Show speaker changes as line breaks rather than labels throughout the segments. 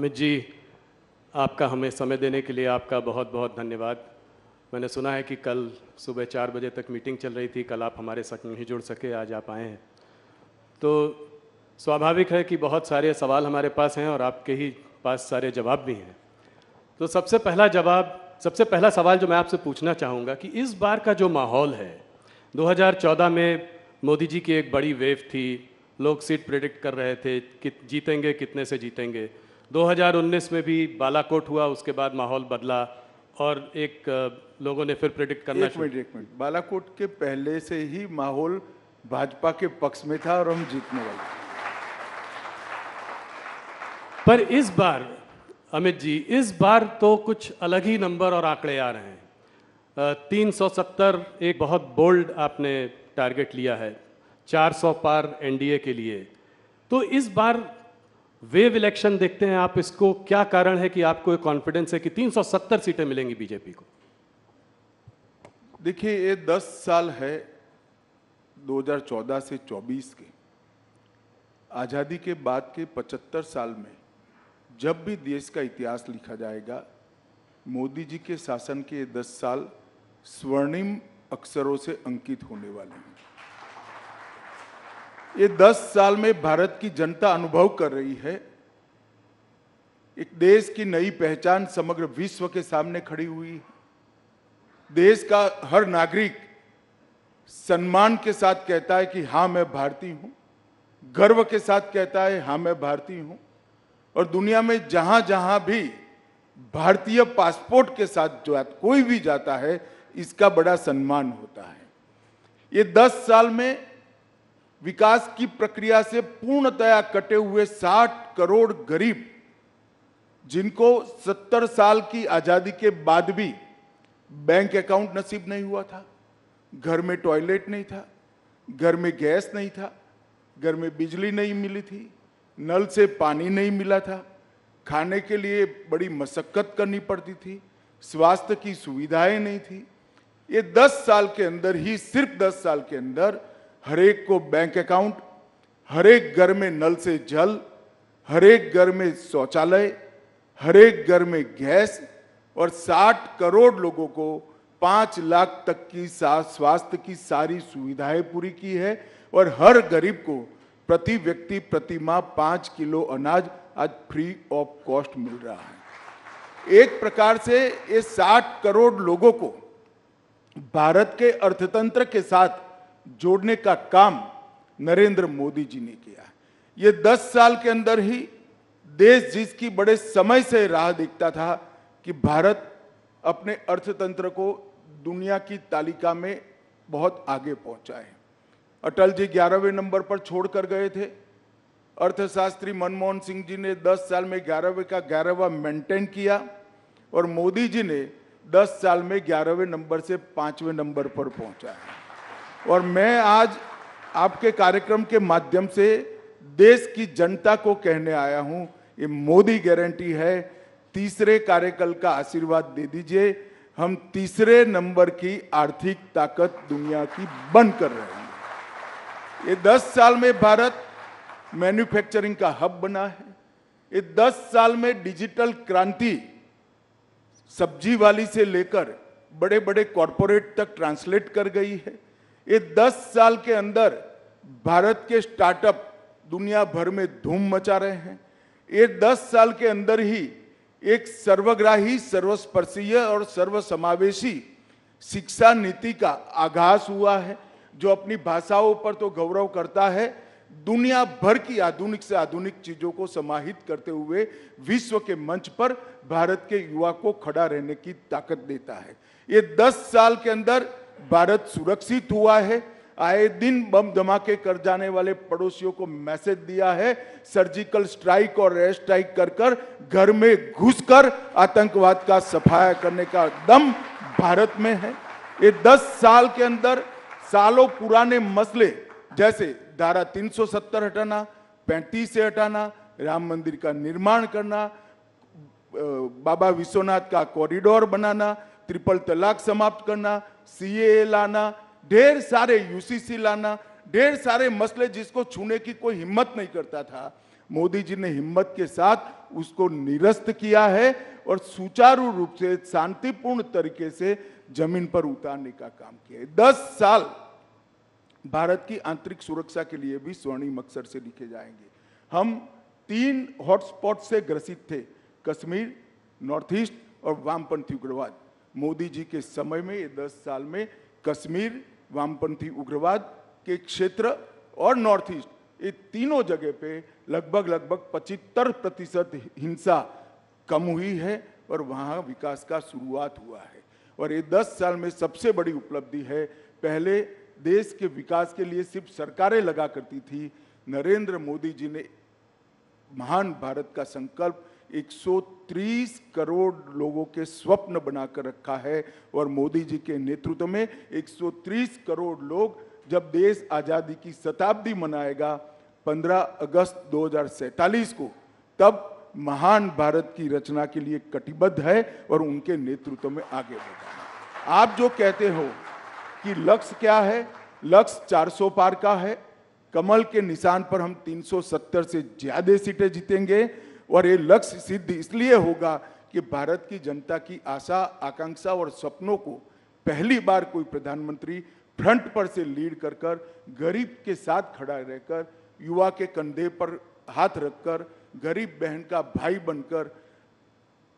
अमित जी, आपका हमें समय देने के लिए आपका बहुत बहुत धन्यवाद। मैंने सुना है कि कल सुबह 4 बजे तक मीटिंग चल रही थी, कल आप हमारे साथ नहीं जुड़ सके, आज आप आए हैं। तो स्वाभाविक है कि बहुत सारे सवाल हमारे पास हैं और आपके ही पास सारे जवाब भी हैं। तो सबसे पहला सवाल जो मैं आपसे पूछना चाहूँगा कि इस बार का जो माहौल है, 2014 में मोदी जी की एक बड़ी वेव थी, लोग सीट प्रेडिक्ट कर रहे थे कि जीतेंगे, कितने से जीतेंगे। 2019 में भी बालाकोट हुआ, उसके बाद माहौल बदला और लोगों ने फिर प्रेडिक्ट करना
एक मिनट, बालाकोट के पहले से ही माहौल भाजपा के पक्ष में था और हम जीतने वाले थे।
पर इस बार अमित जी, इस बार तो कुछ अलग ही नंबर और आंकड़े आ रहे हैं। 370 एक बहुत बोल्ड आपने टारगेट लिया है, 400 पार एनडीए के लिए। तो इस बार वेव इलेक्शन देखते हैं आप, इसको क्या कारण है कि आपको कॉन्फिडेंस है कि 370 सीटें मिलेंगी बीजेपी को?
देखिए, ये 10 साल है 2014 से 24 के। आज़ादी के बाद के 75 साल में जब भी देश का इतिहास लिखा जाएगा, मोदी जी के शासन के 10 साल स्वर्णिम अक्षरों से अंकित होने वाले हैं। ये 10 साल में भारत की जनता अनुभव कर रही है, एक देश की नई पहचान समग्र विश्व के सामने खड़ी हुई है। देश का हर नागरिक सम्मान के साथ कहता है कि हाँ मैं भारतीय हूं, गर्व के साथ कहता है हाँ मैं भारतीय हूं। और दुनिया में जहां जहां भी भारतीय पासपोर्ट के साथ जो कोई भी जाता है, इसका बड़ा सम्मान होता है। ये 10 साल में विकास की प्रक्रिया से पूर्णतया कटे हुए 60 करोड़ गरीब, जिनको 70 साल की आजादी के बाद भी बैंक अकाउंट नसीब नहीं हुआ था, घर में टॉयलेट नहीं था, घर में गैस नहीं था, घर में बिजली नहीं मिली थी, नल से पानी नहीं मिला था, खाने के लिए बड़ी मशक्कत करनी पड़ती थी, स्वास्थ्य की सुविधाएं नहीं थी। ये 10 साल के अंदर ही, सिर्फ 10 साल के अंदर हर एक को बैंक अकाउंट, हर एक घर में नल से जल, हर एक घर में शौचालय, हर एक घर में गैस और 60 करोड़ लोगों को 5 लाख तक की स्वास्थ्य की सारी सुविधाएं पूरी की है। और हर गरीब को प्रति व्यक्ति प्रति माह 5 किलो अनाज आज फ्री ऑफ कॉस्ट मिल रहा है। एक प्रकार से ये 60 करोड़ लोगों को भारत के अर्थतंत्र के साथ जोड़ने का काम नरेंद्र मोदी जी ने किया है। ये 10 साल के अंदर ही देश जिसकी बड़े समय से राह देखता था कि भारत अपने अर्थतंत्र को दुनिया की तालिका में बहुत आगे पहुंचा है। अटल जी 11वें नंबर पर छोड़कर गए थे। अर्थशास्त्री मनमोहन सिंह जी ने 10 साल में 11वें का 11वां मेंटेन किया और मोदी जी ने 10 साल में 11वें नंबर से 5वें नंबर पर पहुंचा है। और मैं आज आपके कार्यक्रम के माध्यम से देश की जनता को कहने आया हूं, ये मोदी गारंटी है, तीसरे कार्यकाल का आशीर्वाद दे दीजिए। हम तीसरे नंबर की आर्थिक ताकत दुनिया की बन कर रहे हैं। ये 10 साल में भारत मैन्युफैक्चरिंग का हब बना है। ये 10 साल में डिजिटल क्रांति सब्जी वाली से लेकर बड़े बड़े कॉरपोरेट तक ट्रांसलेट कर गई है। ये 10 साल के अंदर भारत के स्टार्टअप दुनिया भर में धूम मचा रहे हैं। ये 10 साल के अंदर ही एक सर्वग्राही, सर्वस्पर्शीय और सर्वसमावेशी शिक्षा नीति का आगाज हुआ है, जो अपनी भाषाओं पर तो गौरव करता है, दुनिया भर की आधुनिक से आधुनिक चीजों को समाहित करते हुए विश्व के मंच पर भारत के युवा को खड़ा रहने की ताकत देता है। ये 10 साल के अंदर भारत सुरक्षित हुआ है। आए दिन बम धमाके कर जाने वाले पड़ोसियों को मैसेज दिया है, सर्जिकल स्ट्राइक और एयर स्ट्राइक कर कर घर में घुसकर आतंकवाद का सफाया करने का दम भारत में है। ये 10 साल के अंदर सालों पुराने मसले जैसे धारा 370 हटाना, 35 से हटाना, राम मंदिर का निर्माण करना, बाबा विश्वनाथ का कॉरिडोर बनाना, ट्रिपल तलाक समाप्त करना, सीएए लाना, ढेर सारे यूसीसी लाना, ढेर सारे मसले जिसको छूने की कोई हिम्मत नहीं करता था, मोदी जी ने हिम्मत के साथ उसको निरस्त किया है और सुचारू रूप से शांतिपूर्ण तरीके से जमीन पर उतारने का काम किया है। 10 साल भारत की आंतरिक सुरक्षा के लिए भी स्वर्णिम अक्षर से लिखे जाएंगे। हम 3 हॉटस्पॉट से ग्रसित थे, कश्मीर, नॉर्थ ईस्ट और वामपंथी उग्रवाद। मोदी जी के समय में ये 10 साल में कश्मीर, वामपंथी उग्रवाद के क्षेत्र और नॉर्थ ईस्ट, ये तीनों जगह पे लगभग 75% हिंसा कम हुई है और वहाँ विकास का शुरुआत हुआ है। और ये 10 साल में सबसे बड़ी उपलब्धि है। पहले देश के विकास के लिए सिर्फ सरकारें लगा करती थी, नरेंद्र मोदी जी ने महान भारत का संकल्प 130 करोड़ लोगों के स्वप्न बनाकर रखा है और मोदी जी के नेतृत्व में 130 करोड़ लोग जब देश आजादी की शताब्दी मनाएगा 15 अगस्त 2047 को, तब महान भारत की रचना के लिए कटिबद्ध है और उनके नेतृत्व में आगे बढ़ा। आप जो कहते हो कि लक्ष्य क्या है, लक्ष्य 400 पार का है। कमल के निशान पर हम 370 से ज्यादा सीटें जीतेंगे और ये लक्ष्य सिद्ध इसलिए होगा कि भारत की जनता की आशा, आकांक्षा और सपनों को पहली बार कोई प्रधानमंत्री फ्रंट पर से लीड कर गरीब के साथ खड़ा रहकर, युवा के कंधे पर हाथ रखकर, गरीब बहन का भाई बनकर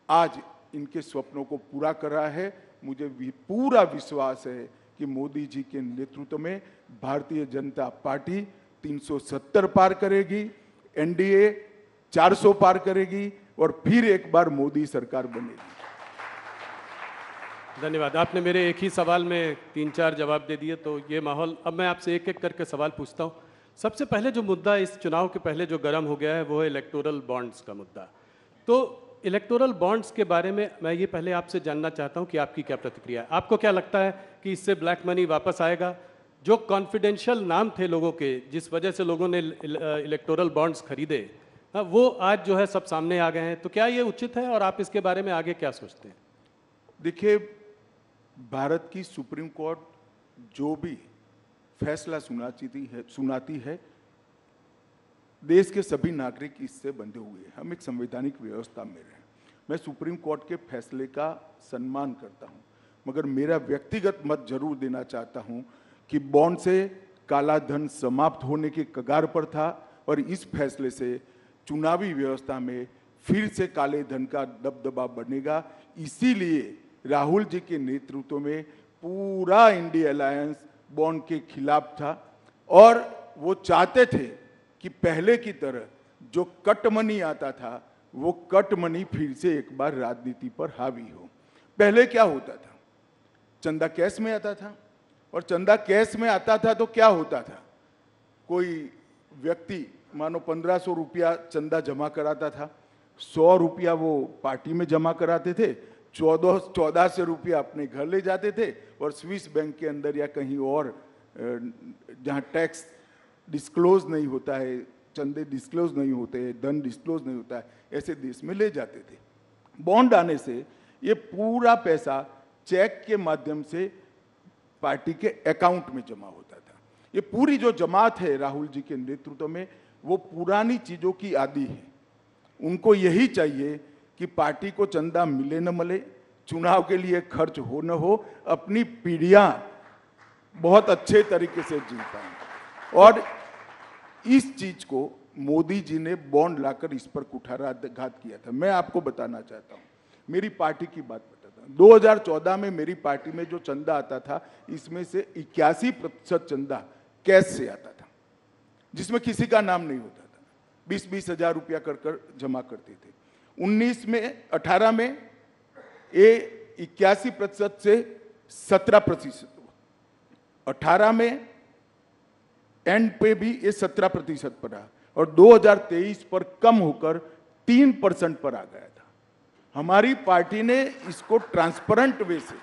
आज इनके सपनों को पूरा कर रहा है। मुझे भी पूरा विश्वास है कि मोदी जी के नेतृत्व में भारतीय जनता पार्टी 370 पार करेगी, एनडीए 400 पार करेगी और फिर एक बार मोदी सरकार बनेगी।
धन्यवाद। आपने मेरे एक ही सवाल में 3-4 जवाब दे दिए, तो ये माहौल, अब मैं आपसे एक एक करके सवाल पूछता हूँ। सबसे पहले जो मुद्दा इस चुनाव के पहले जो गर्म हो गया है वो है इलेक्टोरल बॉन्ड्स का मुद्दा। तो इलेक्टोरल बॉन्ड्स के बारे में मैं ये पहले आपसे जानना चाहता हूँ कि आपकी क्या प्रतिक्रिया है। आपको क्या लगता है कि इससे ब्लैक मनी वापस आएगा? जो कॉन्फिडेंशियल नाम थे लोगों के, जिस वजह से लोगों ने इलेक्टोरल बॉन्ड्स खरीदे, वो आज जो है सब सामने आ गए हैं। तो क्या ये उचित है और आप इसके बारे में आगे क्या सोचते हैं?
देखिए, भारत की सुप्रीम कोर्ट जो भी फैसला सुनाती है, देश के सभी नागरिक इससे बंधे हुए हैं। हम एक संवैधानिक व्यवस्था में रहे। मैं सुप्रीम कोर्ट के फैसले का सम्मान करता हूं, मगर मेरा व्यक्तिगत मत जरूर देना चाहता हूं कि बॉन्ड से काला धन समाप्त होने के कगार पर था और इस फैसले से चुनावी व्यवस्था में फिर से काले धन का दबदबा बढ़ेगा। इसीलिए राहुल जी के नेतृत्व में पूरा इंडिया अलायंस बॉन्ड के खिलाफ था और वो चाहते थे कि पहले की तरह जो कट मनी आता था वो कट मनी फिर से एक बार राजनीति पर हावी हो। पहले क्या होता था, चंदा कैश में आता था और चंदा कैश में आता था तो क्या होता था, कोई व्यक्ति मानो 1500 रुपया चंदा जमा कराता था, 100 रुपया वो पार्टी में जमा कराते थे, 1400 रुपया अपने घर ले जाते थे और स्विस बैंक के अंदर या कहीं और जहां टैक्स डिस्क्लोज नहीं होता है, चंदे डिस्क्लोज नहीं होते हैं, धन डिस्क्लोज नहीं होता है, ऐसे देश में ले जाते थे। बॉन्ड आने से ये पूरा पैसा चेक के माध्यम से पार्टी के अकाउंट में जमा होता था। ये पूरी जो जमात है राहुल जी के नेतृत्व में, वो पुरानी चीजों की आदी है। उनको यही चाहिए कि पार्टी को चंदा मिले न मिले, चुनाव के लिए खर्च हो न हो, अपनी पीढ़ियां बहुत अच्छे तरीके से जी पाएं। और इस चीज को मोदी जी ने बॉन्ड लाकर इस पर कुठाराघात किया था। मैं आपको बताना चाहता हूं, मेरी पार्टी की बात बताता हूं। 2014 में मेरी पार्टी में जो चंदा आता था, इसमें से 81% चंदा कैश से आता था, जिसमें किसी का नाम नहीं होता था। 20-20 हजार रुपया कर जमा करते थे। 18 में ये 81% से 17% हुआ। 18 में एंड पे भी ये 17% पर रहा और 2023 पर कम होकर 3% पर आ गया था। हमारी पार्टी ने इसको ट्रांसपेरेंट वे से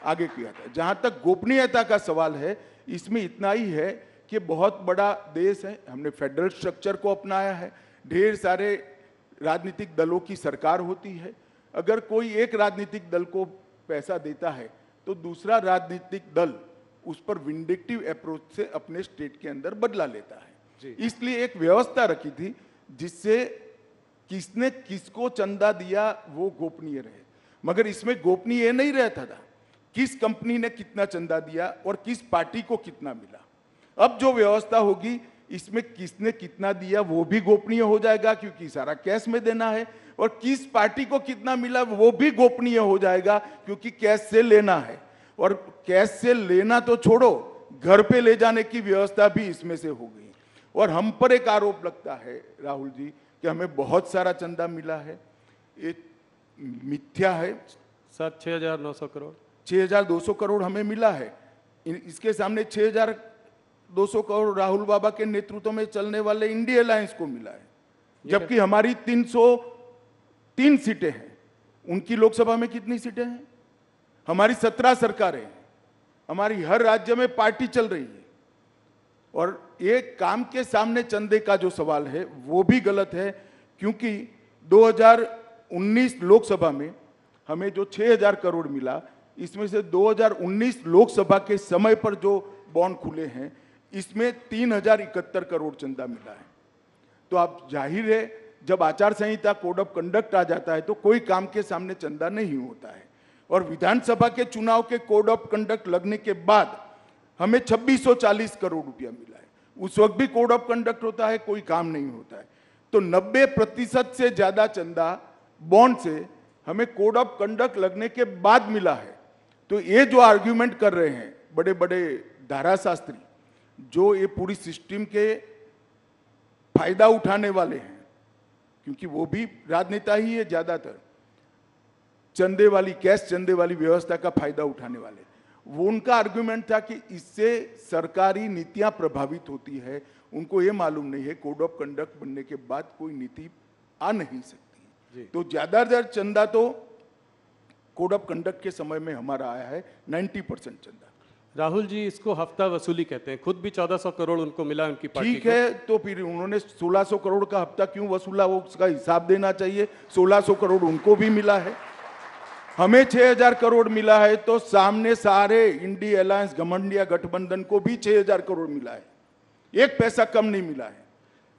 आगे किया था। जहां तक गोपनीयता का सवाल है, इसमें इतना ही है कि बहुत बड़ा देश है, हमने फेडरल स्ट्रक्चर को अपनाया है, ढेर सारे राजनीतिक दलों की सरकार होती है। अगर कोई एक राजनीतिक दल को पैसा देता है तो दूसरा राजनीतिक दल उस पर विंडिक्टिव अप्रोच से अपने स्टेट के अंदर बदला लेता है। इसलिए एक व्यवस्था रखी थी जिससे किसने किसको चंदा दिया वो गोपनीय रहे। मगर इसमें गोपनीय नहीं रहता था किस कंपनी ने कितना चंदा दिया और किस पार्टी को कितना मिला। अब जो व्यवस्था होगी इसमें किसने कितना दिया वो भी गोपनीय हो जाएगा, क्योंकि सारा कैश में देना है, और किस पार्टी को कितना मिला वो भी गोपनीय हो जाएगा, क्योंकि कैश से लेना है। और कैश से लेना तो छोड़ो, घर पे ले जाने की व्यवस्था भी इसमें से हो गई। और हम पर एक आरोप लगता है राहुल जी कि हमें बहुत सारा चंदा मिला है, ये मिथ्या है।
सर 6,900 करोड़
6,200 करोड़ हमें मिला है। इसके सामने 6,200 करोड़ राहुल बाबा के नेतृत्व में चलने वाले इंडिया अलायंस को मिला है, जबकि हमारी 303 सीटें हैं। उनकी लोकसभा में कितनी सीटें हैं? हमारी 17 सरकारें हैं, हमारी हर राज्य में पार्टी चल रही है। और एक काम के सामने चंदे का जो सवाल है वो भी गलत है, क्योंकि 2019 लोकसभा में हमें जो 6,000 करोड़ मिला, इसमें से 2019 लोकसभा के समय पर जो बॉन्ड खुले हैं इसमें 3,071 करोड़ चंदा मिला है। तो आप जाहिर है जब आचार संहिता कोड ऑफ कंडक्ट आ जाता है तो कोई काम के सामने चंदा नहीं होता है। और विधानसभा के चुनाव के कोड ऑफ कंडक्ट लगने के बाद हमें 2,640 करोड़ रुपया मिला है। उस वक्त भी कोड ऑफ कंडक्ट होता है, कोई काम नहीं होता है। तो 90% से ज्यादा चंदा बॉन्ड से हमें कोड ऑफ कंडक्ट लगने के बाद मिला है। तो ये जो आर्ग्यूमेंट कर रहे हैं बड़े बड़े धाराशास्त्री, जो ये पूरी सिस्टम के फायदा उठाने वाले हैं, क्योंकि वो भी राजनेता ही है ज्यादातर, चंदे वाली कैश चंदे वाली व्यवस्था का फायदा उठाने वाले, वो उनका आर्गुमेंट था कि इससे सरकारी नीतियां प्रभावित होती है। उनको ये मालूम नहीं है कोड ऑफ कंडक्ट बनने के बाद कोई नीति आ नहीं सकती। तो ज्यादातर चंदा तो कोड ऑफ कंडक्ट के समय में हमारा आया है, 90% चंदा।
राहुल जी, इसको हफ्ता वसूली कहते हैं। खुद भी 1,400 करोड़ उनको मिला उनकी पार्टी को।
ठीक है, तो फिर उन्होंने 1,600 करोड़ का हफ्ता क्यों वसूला, वो उसका हिसाब देना चाहिए। 1,600 करोड़ उनको भी मिला है, हमें 6,000 करोड़ मिला है, तो सामने सारे इंडिया अलायंस घमंडिया गठबंधन को भी 6,000 करोड़ मिला है, एक पैसा कम नहीं मिला है।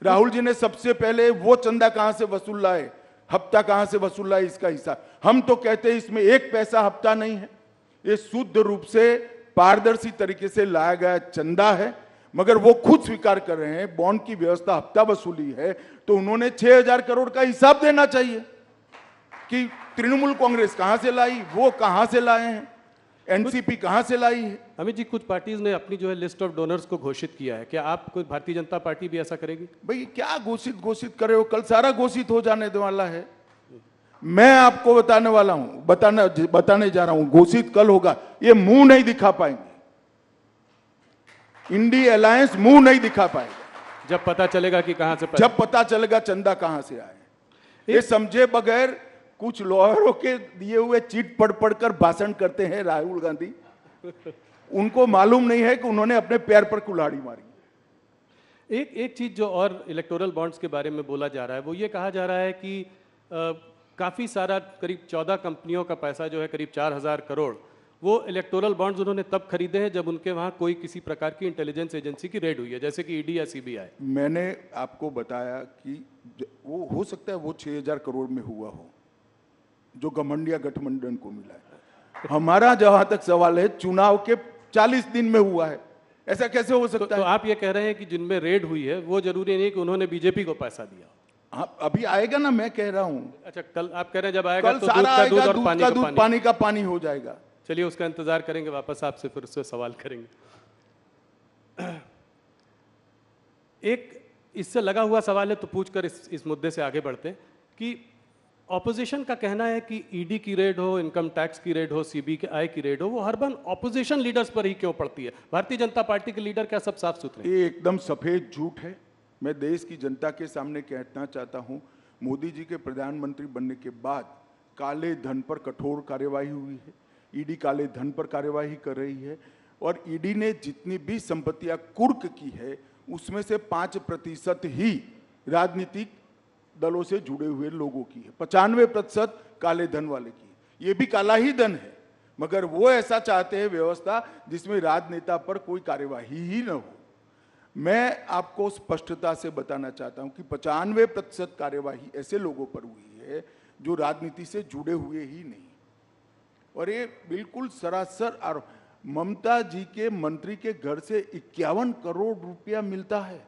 राहुल जी ने सबसे पहले वो चंदा कहां से वसूल लाए, हफ्ता कहां से वसूल लाए, इसका हिसाब। हम तो कहते हैं इसमें एक पैसा हफ्ता नहीं है, ये शुद्ध रूप से पारदर्शी तरीके से लाया गया चंदा है। मगर वो खुद स्वीकार कर रहे हैं बॉन्ड की व्यवस्था हफ्ता वसूली है, तो उन्होंने 6,000 करोड़ का हिसाब देना चाहिए कि तृणमूल कांग्रेस कहां से लाई, वो कहां से लाए हैं, एनसीपी कहां से लाई है।
अमित जी, कुछ पार्टीज ने अपनी जो है लिस्ट ऑफ डोनर्स को घोषित किया है, क्या आप कोई भारतीय जनता पार्टी भी ऐसा करेगी?
भाई क्या घोषित कर रहे हो, कल सारा घोषित हो जाने वाला है। मैं आपको बताने वाला हूं, बताने जा रहा हूं, घोषित कल होगा। ये मुंह नहीं दिखा पाएंगे, इंडिया अलायंस मुंह नहीं दिखा पाएगा।
जब पता चलेगा कि कहां से
जब पता चलेगा चंदा कहां से आए। ये समझे बगैर कुछ लॉयरों के दिए हुए चीट पढ़ कर भाषण करते हैं राहुल गांधी। उनको मालूम नहीं है कि उन्होंने अपने पैर पर कुल्हाड़ी मारी।
एक चीज जो और इलेक्टोरल बॉन्ड्स के बारे में बोला जा रहा है वो ये कहा जा रहा है कि काफ़ी सारा करीब 14 कंपनियों का पैसा जो है करीब 4,000 करोड़ वो इलेक्टोरल बॉन्ड्स उन्होंने तब खरीदे हैं जब उनके वहाँ कोई किसी प्रकार की इंटेलिजेंस एजेंसी की रेड हुई है, जैसे कि ईडी या सीबीआई।
मैंने आपको बताया कि वो हो सकता है वो 6,000 करोड़ में हुआ हो जो घमंडिया गठबंधन को मिला है। हमारा जहां तक सवाल है चुनाव के 40 दिन में हुआ है, ऐसा कैसे हो सकता है?
तो आप ये कह रहे हैं कि जिनमें रेड हुई है वो जरूरी नहीं कि उन्होंने बीजेपी को पैसा दिया।
हाँ, अभी आएगा ना, मैं कह रहा हूँ।
अच्छा, कल आप कह रहे हैं जब आएगा तो
सारा
दूध का दूध और
पानी का पानी हो जाएगा।
चलिए उसका इंतजार करेंगे, वापस आपसे फिर उससे सवाल करेंगे। एक इससे लगा हुआ सवाल है तो पूछकर इस मुद्दे से आगे बढ़ते हैं कि ऑपोजिशन का कहना है कि ईडी की रेड हो, इनकम टैक्स की रेड हो, सीबीआई की रेड हो, वो हर बार ऑपोजिशन लीडर्स पर ही क्यों पड़ती है? भारतीय जनता पार्टी के लीडर क्या सब साफ सुथरे?
ये एकदम सफेद झूठ है। मैं देश की जनता के सामने कहना चाहता हूं, मोदी जी के प्रधानमंत्री बनने के बाद काले धन पर कठोर कार्यवाही हुई है। ईडी काले धन पर कार्यवाही कर रही है और ईडी ने जितनी भी संपत्तियां कुर्क की है उसमें से 5% ही राजनीतिक दलों से जुड़े हुए लोगों की है, 95% काले धन वाले की। ये भी काला ही धन है, मगर वो ऐसा चाहते हैं व्यवस्था जिसमें राजनेता पर कोई कार्यवाही ही न हो। मैं आपको स्पष्टता से बताना चाहता हूं कि 95% कार्यवाही ऐसे लोगों पर हुई है जो राजनीति से जुड़े हुए ही नहीं, और ये बिल्कुल सरासर। और ममता जी के मंत्री के घर से 51 करोड़ रुपया मिलता है,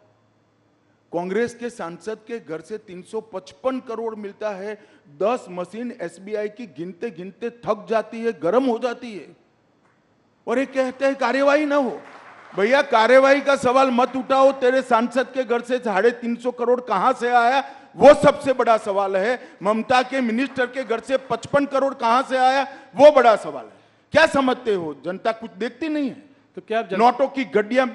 कांग्रेस के सांसद के घर से 355 करोड़ मिलता है। 10 मशीन एसबीआई की गिनते गिनते थक जाती है, गर्म हो जाती है, और ये कहते हैं कार्यवाही ना हो। भैया कार्यवाही का सवाल मत उठाओ, तेरे सांसद के घर से 350 करोड़ कहां से आया वो सबसे बड़ा सवाल है। ममता के मिनिस्टर के घर से 55 करोड़ कहां से आया वो बड़ा सवाल है। क्या समझते हो, जनता कुछ देखती नहीं है?
तो क्या
नोटों की गड्डियां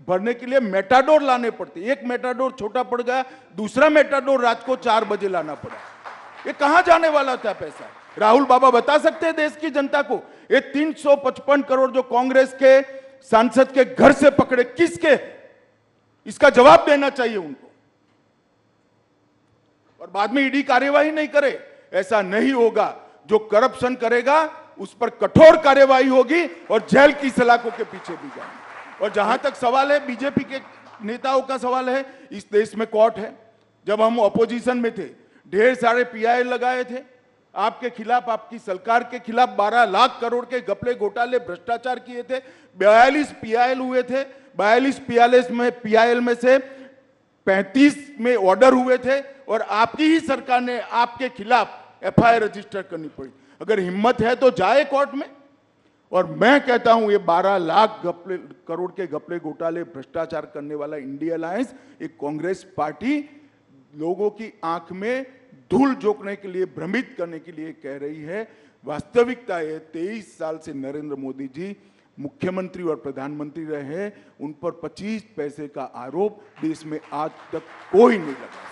भरने के लिए मेटाडोर लाने पड़ते, एक मेटाडोर छोटा पड़ गया, दूसरा मेटाडोर रात को 4 बजे लाना पड़ा। ये कहां जाने वाला था पैसा? राहुल बाबा बता सकते हैं देश की जनता को? ये 355 करोड़ जो कांग्रेस के सांसद के घर से पकड़े किसके, इसका जवाब देना चाहिए उनको। और बाद में ईडी कार्यवाही नहीं करे, ऐसा नहीं होगा। जो करप्शन करेगा उस पर कठोर कार्यवाही होगी और जेल की सलाखों के पीछे भी जाएंगे। और जहां तक सवाल है बीजेपी के नेताओं का सवाल है, इस देश में कोर्ट है। जब हम ऑपोजिशन में थे ढेर सारे पीआईएल लगाए थे आपके खिलाफ, आपकी सरकार के खिलाफ। 12 लाख करोड़ के घपले घोटाले भ्रष्टाचार किए थे। 42 पीआईएल हुए थे। 42 पीआईएल में से 35 में ऑर्डर हुए थे, और आपकी ही सरकार ने आपके खिलाफ एफआईआर रजिस्टर करनी पड़ी। अगर हिम्मत है तो जाए कोर्ट में। और मैं कहता हूं ये 12 लाख करोड़ के घपले घोटाले भ्रष्टाचार करने वाला इंडिया अलायंस एक कांग्रेस पार्टी लोगों की आंख में धूल झोंकने के लिए, भ्रमित करने के लिए कह रही है। वास्तविकता है 23 साल से नरेंद्र मोदी जी मुख्यमंत्री और प्रधानमंत्री रहे हैं, उन पर 25 पैसे का आरोप देश में आज तक कोई नहीं लगा।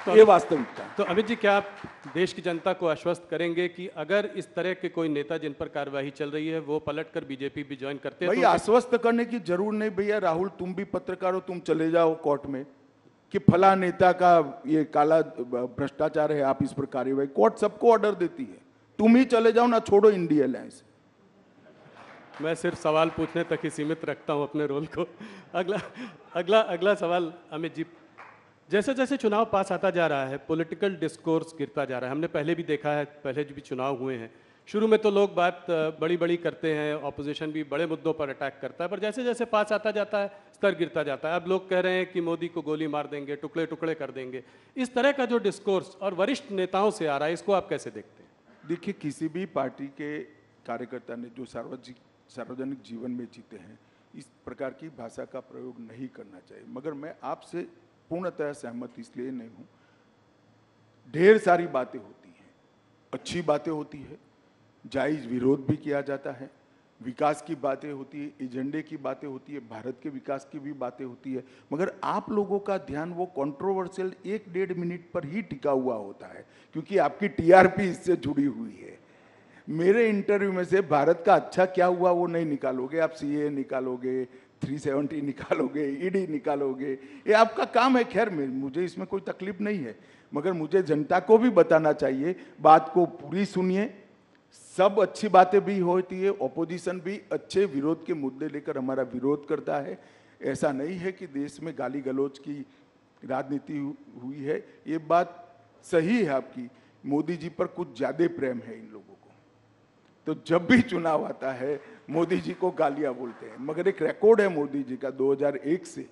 तो ये वास्तविकता।
तो अमित जी, क्या आप देश की जनता को आश्वस्त करेंगे कि अगर इस तरह के कोई नेता जिन पर कार्यवाही चल रही है वो पलटकर बीजेपी भी ज्वाइन करते हैं?
भैया आश्वस्त करने की जरूर नहीं। भैया राहुल, तुम भी पत्रकार हो, तुम चले जाओ कोर्ट में कि फला नेता का ये काला भ्रष्टाचार है, आप इस पर कार्यवाही। कोर्ट सबको ऑर्डर देती है, तुम ही चले जाओ ना, छोड़ो इंडिया अलायंस।
मैं सिर्फ सवाल पूछने तक ही सीमित रखता हूं अपने रोल को। अगला सवाल अमित जी, जैसे जैसे चुनाव पास आता जा रहा है पॉलिटिकल डिस्कोर्स गिरता जा रहा है। हमने पहले भी देखा है, पहले भी चुनाव हुए हैं। शुरू में तो लोग बात बड़ी बड़ी करते हैं, ऑपोजिशन भी बड़े मुद्दों पर अटैक करता है, पर जैसे जैसे पास आता जाता है स्तर गिरता जाता है। अब लोग कह रहे हैं कि मोदी को गोली मार देंगे, टुकड़े टुकड़े कर देंगे। इस तरह का जो डिस्कोर्स और वरिष्ठ नेताओं से आ रहा है, इसको आप कैसे देखते हैं?
देखिए, किसी भी पार्टी के कार्यकर्ता ने जो सार्वजनिक जीवन में जीते हैं, इस प्रकार की भाषा का प्रयोग नहीं करना चाहिए। मगर मैं आपसे पूर्णतः सहमत इसलिए नहीं हूं। ढेर सारी बातें होती हैं, अच्छी बातें होती है, जायज विरोध भी किया जाता है, विकास की बातें होती है, एजेंडे की बातें होती है, भारत के विकास की भी बातें होती है। मगर आप लोगों का ध्यान वो कंट्रोवर्शियल 1-1.5 मिनट पर ही टिका हुआ होता है, क्योंकि आपकी टीआरपी इससे जुड़ी हुई है। मेरे इंटरव्यू में से भारत का अच्छा क्या हुआ वो नहीं निकालोगे आप। सीए निकालोगे, 370 निकालोगे, ईडी निकालोगे, ये आपका काम है। खैर मुझे इसमें कोई तकलीफ नहीं है, मगर मुझे जनता को भी बताना चाहिए। बात को पूरी सुनिए, सब अच्छी बातें भी होती है, ऑपोजिशन भी अच्छे विरोध के मुद्दे लेकर हमारा विरोध करता है। ऐसा नहीं है कि देश में गाली गलौज की राजनीति हुई है, ये बात सही है आपकी। मोदी जी पर कुछ ज्यादा प्रेम है इन लोगों को, तो जब भी चुनाव आता है मोदी जी को गालियां बोलते हैं। मगर एक रिकॉर्ड है मोदी जी का 2001 से,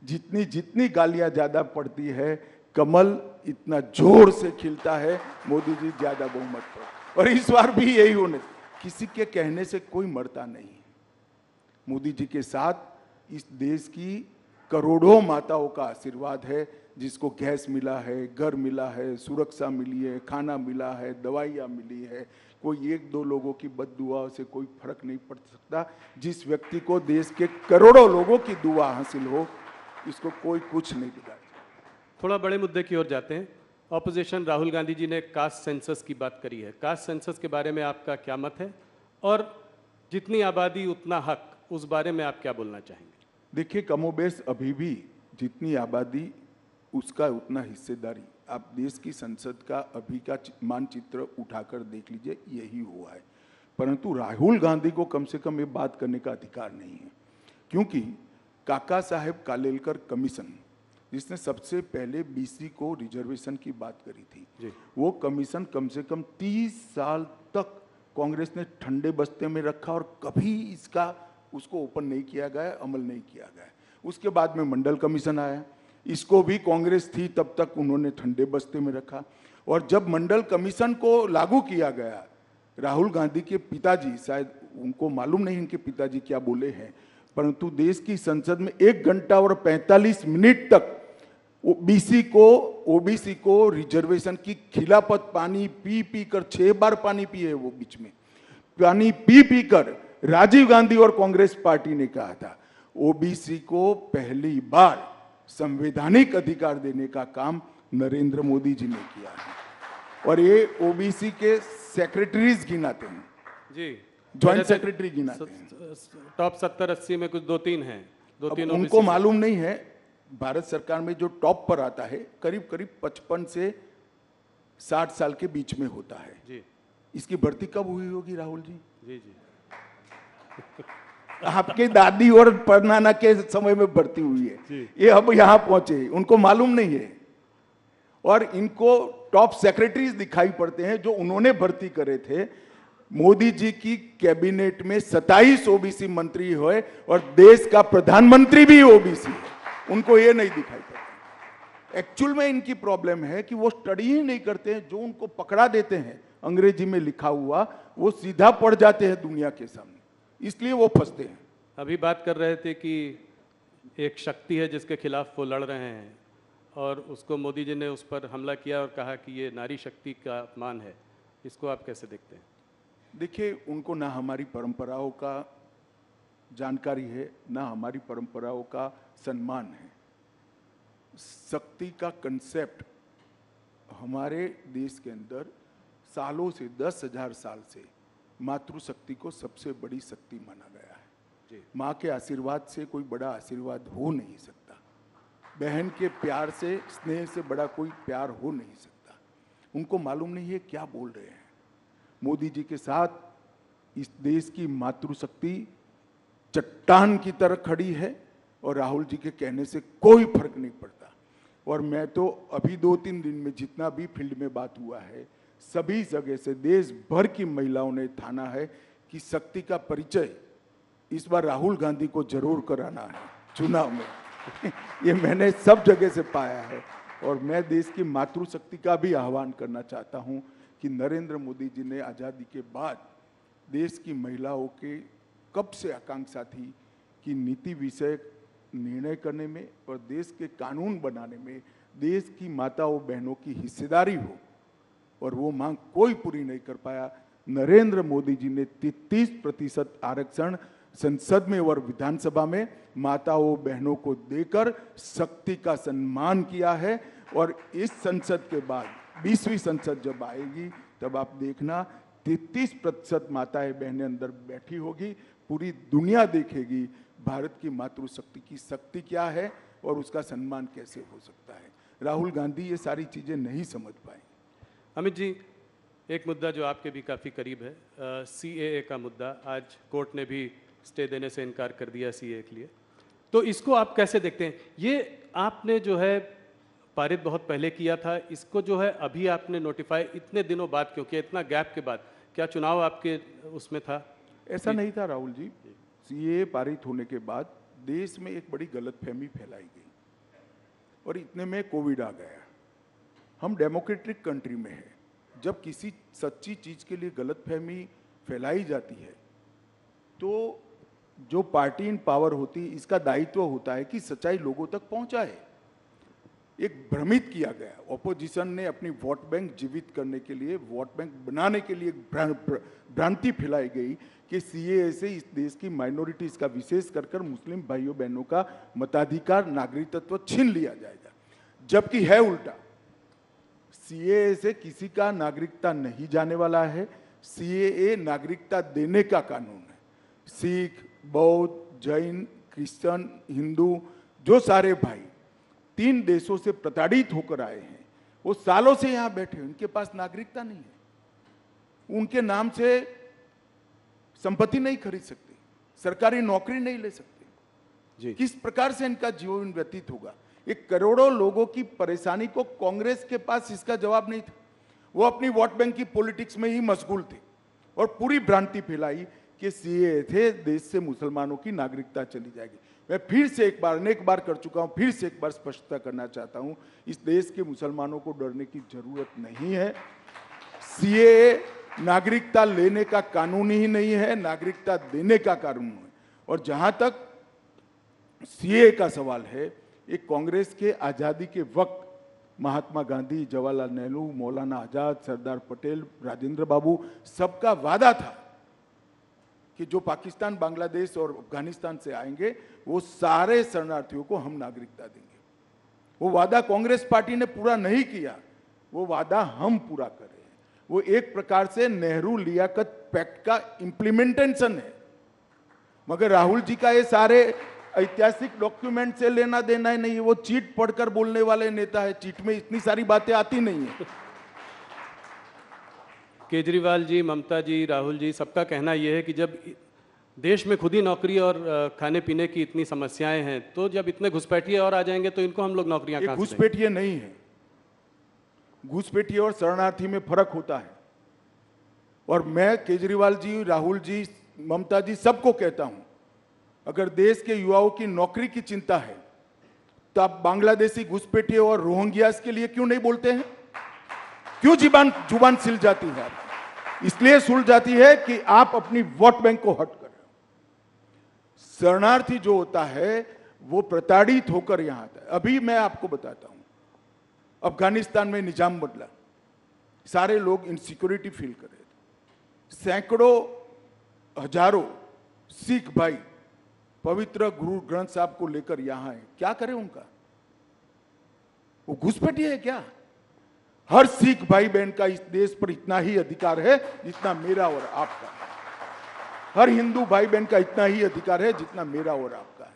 जितनी गालियां ज्यादा पड़ती है, कमल इतना जोर से खिलता है, मोदी जी ज्यादा बहुमत पर। और इस बार भी यही होने, किसी के कहने से कोई मरता नहीं है। मोदी जी के साथ इस देश की करोड़ों माताओं का आशीर्वाद है, जिसको गैस मिला है, घर मिला है, सुरक्षा मिली है, खाना मिला है, दवाइयाँ मिली है। कोई 1-2 लोगों की बद्दुआ से कोई फर्क नहीं पड़ सकता। जिस व्यक्ति को देश के करोड़ों लोगों की दुआ हासिल हो, इसको कोई कुछ नहीं बिगाड़।
थोड़ा बड़े मुद्दे की ओर जाते हैं। ऑपोजिशन राहुल गांधी जी ने कास्ट सेंसस की बात करी है। कास्ट सेंसस के बारे में आपका क्या मत है, और जितनी आबादी उतना हक, उस बारे में आप क्या बोलना चाहेंगे?
देखिए, कमोबेश अभी भी जितनी आबादी उसका उतना हिस्सेदारी। आप देश की संसद का अभी का मानचित्र उठाकर देख लीजिए, यही हुआ है। परंतु राहुल गांधी को कम से कम ये बात करने का अधिकार नहीं है, क्योंकि काका साहेब कालेलकर कमीशन, जिसने सबसे पहले बीसी को रिजर्वेशन की बात करी थी
जी।
वो कमीशन कम से कम 30 साल तक कांग्रेस ने ठंडे बस्ते में रखा और कभी उसको ओपन नहीं किया गया, अमल नहीं किया गया। उसके बाद में मंडल कमीशन आया, इसको भी कांग्रेस थी तब तक उन्होंने ठंडे बस्ते में रखा। और जब मंडल कमीशन को लागू किया गया, राहुल गांधी के पिताजी, शायद उनको मालूम नहीं इनके पिताजी क्या बोले हैं, परंतु देश की संसद में 1 घंटा और 45 मिनट तक ओबीसी को रिजर्वेशन की खिलाफत, पानी पी पी कर 6 बार पानी पिए वो, बीच में पानी पी पी कर राजीव गांधी और कांग्रेस पार्टी ने कहा था ओबीसी को पहली बार संवैधानिक अधिकार देने का काम नरेंद्र मोदी जी ने किया है। और ये ओबीसी के सेक्रेटरीज गिनाते हैं
जी,
ज्वाइंट सेक्रेटरी गिनाते हैं।
टॉप 70-80 में कुछ 2-3 हैं, 2-3
उनको मालूम नहीं है। भारत सरकार में जो टॉप पर आता है करीब करीब 55 से 60 साल के बीच में होता है
जी।
इसकी भर्ती कब हुई होगी राहुल जी?
जी जी
आपके दादी और परनाना के समय में भर्ती हुई है, ये अब यहां पहुंचे, उनको मालूम नहीं है। और इनको टॉप सेक्रेटरीज दिखाई पड़ते हैं जो उन्होंने भर्ती करे थे। मोदी जी की कैबिनेट में 27 ओबीसी मंत्री हुए और देश का प्रधानमंत्री भी ओबीसी है, उनको ये नहीं दिखाई पड़ता। एक्चुअल में इनकी प्रॉब्लम है कि वो स्टडी ही नहीं करते हैं, जो उनको पकड़ा देते हैं अंग्रेजी में लिखा हुआ वो सीधा पढ़ जाते हैं दुनिया के सामने, इसलिए वो फंसते हैं।
अभी बात कर रहे थे कि एक शक्ति है जिसके खिलाफ वो लड़ रहे हैं और उसको मोदी जी ने उस पर हमला किया और कहा कि ये नारी शक्ति का अपमान है, इसको आप कैसे देखते हैं?
देखिए, उनको ना हमारी परंपराओं का जानकारी है, ना हमारी परंपराओं का सम्मान है। शक्ति का कंसेप्ट हमारे देश के अंदर सालों से 10,000 साल से मातृशक्ति को सबसे बड़ी शक्ति माना गया है। माँ के आशीर्वाद से कोई बड़ा आशीर्वाद हो नहीं सकता, बहन के प्यार से, स्नेह से बड़ा कोई प्यार हो नहीं सकता। उनको मालूम नहीं है क्या बोल रहे हैं। मोदी जी के साथ इस देश की मातृशक्ति चट्टान की तरह खड़ी है और राहुल जी के कहने से कोई फर्क नहीं पड़ता। और मैं तो अभी 2-3 दिन में जितना भी फील्ड में बात हुआ है, सभी जगह से देश भर की महिलाओं ने ठाना है कि शक्ति का परिचय इस बार राहुल गांधी को जरूर कराना है चुनाव में। ये मैंने सब जगह से पाया है। और मैं देश की मातृशक्ति का भी आह्वान करना चाहता हूं कि नरेंद्र मोदी जी ने आज़ादी के बाद देश की महिलाओं के कब से आकांक्षा थी कि नीति विषयक निर्णय करने में और देश के कानून बनाने में देश की माताओं बहनों की हिस्सेदारी हो, और वो मांग कोई पूरी नहीं कर पाया। नरेंद्र मोदी जी ने 33% आरक्षण संसद में और विधानसभा में माताओं बहनों को देकर शक्ति का सम्मान किया है। और इस संसद के बाद 20वीं संसद जब आएगी तब आप देखना 33% माताएं बहनें अंदर बैठी होगी। पूरी दुनिया देखेगी भारत की मातृशक्ति की शक्ति क्या है और उसका सम्मान कैसे हो सकता है। राहुल गांधी ये सारी चीजें नहीं समझ पाए।
अमित जी, एक मुद्दा जो आपके भी काफ़ी करीब है, CAA का मुद्दा, आज कोर्ट ने भी स्टे देने से इनकार कर दिया CAA के लिए, तो इसको आप कैसे देखते हैं? ये आपने जो है पारित बहुत पहले किया था, इसको जो है अभी आपने नोटिफाई इतने दिनों बाद क्यों किया, इतना गैप के बाद? क्या चुनाव आपके उसमें था?
ऐसा नहीं था राहुल जी। CAA पारित होने के बाद देश में एक बड़ी गलतफहमी फैलाई गई और इतने में कोविड आ गया। हम डेमोक्रेटिक कंट्री में है, जब किसी सच्ची चीज के लिए गलतफहमी फैलाई जाती है तो जो पार्टी इन पावर होती है इसका दायित्व होता है कि सच्चाई लोगों तक पहुंचाए। एक भ्रमित किया गया, ऑपोजिशन ने अपनी वोट बैंक जीवित करने के लिए, वोट बैंक बनाने के लिए भ्रांति फैलाई गई कि CAA से इस देश की माइनॉरिटीज का, विशेष कर मुस्लिम भाइयों बहनों का मताधिकार, नागरिकत्व छीन लिया जाएगा, जबकि है उल्टा। CAA से किसी का नागरिकता नहीं जाने वाला है। CAA नागरिकता देने का कानून है। सिख, बौद्ध, जैन, क्रिश्चियन, हिंदू, जो सारे भाई 3 देशों से प्रताड़ित होकर आए हैं, वो सालों से यहां बैठे हैं, उनके पास नागरिकता नहीं है, उनके नाम से संपत्ति नहीं खरीद सकते, सरकारी नौकरी नहीं ले सकते।
जी।
किस प्रकार से इनका जीवन व्यतीत होगा? एक करोड़ों लोगों की परेशानी को कांग्रेस के पास इसका जवाब नहीं था। वो अपनी वोट बैंक की पॉलिटिक्स में ही मशगूल थे और पूरी भ्रांति फैलाई कि सीए थे देश से मुसलमानों की नागरिकता चली जाएगी। मैं फिर से एक बार, अनेक बार कर चुका हूं, फिर से एक बार स्पष्टता करना चाहता हूं, इस देश के मुसलमानों को डरने की जरूरत नहीं है। सीए नागरिकता लेने का कानून ही नहीं है, नागरिकता देने का कानून है। और जहां तक सीए का सवाल है, एक कांग्रेस के आजादी के वक्त महात्मा गांधी, जवाहरलाल नेहरू, मौलाना आजाद, सरदार पटेल, राजेंद्र बाबू, सबका वादा था कि जो पाकिस्तान, बांग्लादेश और अफगानिस्तान से आएंगे वो सारे शरणार्थियों को हम नागरिकता देंगे। वो वादा कांग्रेस पार्टी ने पूरा नहीं किया, वो वादा हम पूरा कर रहे हैं। वो एक प्रकार से नेहरू लियाकत पैक्ट का इंप्लीमेंटेशन है। मगर राहुल जी का ये सारे ऐतिहासिक डॉक्यूमेंट से लेना देना ही नहीं है। वो चीट पढ़कर बोलने वाले नेता है, चीट में इतनी सारी बातें आती नहीं है।
केजरीवाल जी, ममता जी, राहुल जी, सबका कहना यह है कि जब देश में खुद ही नौकरी और खाने पीने की इतनी समस्याएं हैं, तो जब इतने घुसपैठिए और आ जाएंगे तो इनको हम लोग नौकरियां कहां से देंगे?
घुसपैठिए नहीं है। घुसपैठिए और शरणार्थी में फर्क होता है। और मैं केजरीवाल जी, राहुल जी, ममता जी सबको कहता हूं, अगर देश के युवाओं की नौकरी की चिंता है तो आप बांग्लादेशी घुसपैठिए और रोहिंग्यास के लिए क्यों नहीं बोलते हैं? क्यों जुबान सिल जाती है आपकी? इसलिए सुल जाती है कि आप अपनी वोट बैंक को हट कर रहे हो। शरणार्थी जो होता है वो प्रताड़ित होकर यहां आता है। अभी मैं आपको बताता हूं, अफगानिस्तान में निजाम बदला, सारे लोग इनसिक्योरिटी फील कर रहे थे। सैकड़ों हजारों सिख भाई पवित्र गुरु ग्रंथ साहब को लेकर यहां है। क्या करें उनका? वो घुसपैठिए है क्या? हर सिख भाई बहन का इस देश पर इतना ही अधिकार है जितना मेरा और आपका है। हर हिंदू भाई बहन का इतना ही अधिकार है जितना मेरा और आपका है।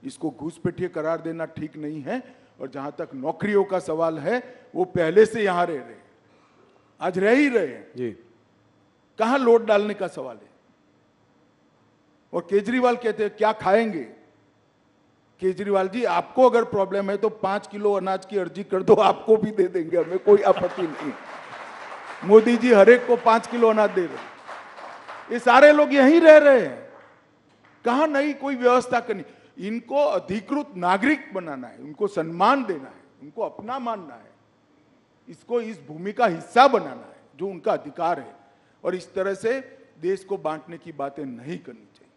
इसको घुसपैठिए करार देना ठीक नहीं है। और जहां तक नौकरियों का सवाल है, वो पहले से यहां रह रहे, आज रह ही रहे हैं
जी।
कहां लोड डालने का सवाल है? और केजरीवाल कहते हैं क्या खाएंगे? केजरीवाल जी, आपको अगर प्रॉब्लम है तो 5 किलो अनाज की अर्जी कर दो, आपको भी दे देंगे, हमें कोई आपत्ति नहीं। मोदी जी हर एक को 5 किलो अनाज दे रहे। ये सारे लोग यहीं रह रहे हैं, कहां नहीं कोई व्यवस्था करनी। इनको अधिकृत नागरिक बनाना है, उनको सम्मान देना है, उनको अपना मानना है, इसको इस भूमि का हिस्सा बनाना है जो उनका अधिकार है। और इस तरह से देश को बांटने की बातें नहीं करनी चाहिए।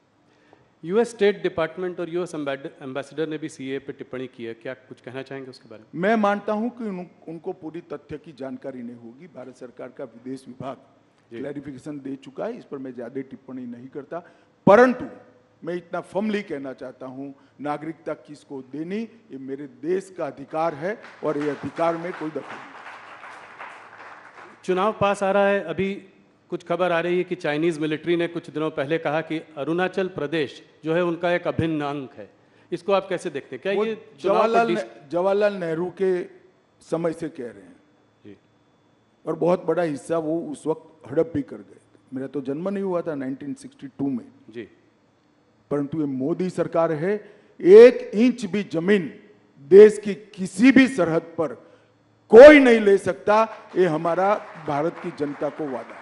यूएस स्टेट डिपार्टमेंट और यूएस एम्बेसडर ने भी सीए पे टिप्पणी की है, क्या कुछ कहना चाहेंगे उसके बारे में?
मैं मानता हूं कि उनको पूरी तथ्य की जानकारी नहीं होगी। भारत सरकार का विदेश विभाग क्लैरिफिकेशन दे चुका है, इस पर मैं ज्यादा टिप्पणी नहीं करता। परंतु मैं इतना फर्मली कहना चाहता हूं, नागरिकता किसको देनी ये मेरे देश का अधिकार है और ये अधिकार में कोई दखल नहीं।
चुनाव पास आ रहा है, अभी कुछ खबर आ रही है कि चाइनीज मिलिट्री ने कुछ दिनों पहले कहा कि अरुणाचल प्रदेश जो है उनका एक अभिन्न अंग है। इसको आप कैसे देखते हैं? क्या ये
जवाहरलाल नेहरू के समय से कह रहे हैं
जी।
और बहुत बड़ा हिस्सा वो उस वक्त हड़प भी कर गए। मेरा तो जन्म नहीं हुआ था 1962 में
जी।
परंतु ये मोदी सरकार है, 1 इंच भी जमीन देश की किसी भी सरहद पर कोई नहीं ले सकता। ये हमारा भारत की जनता को वादा है।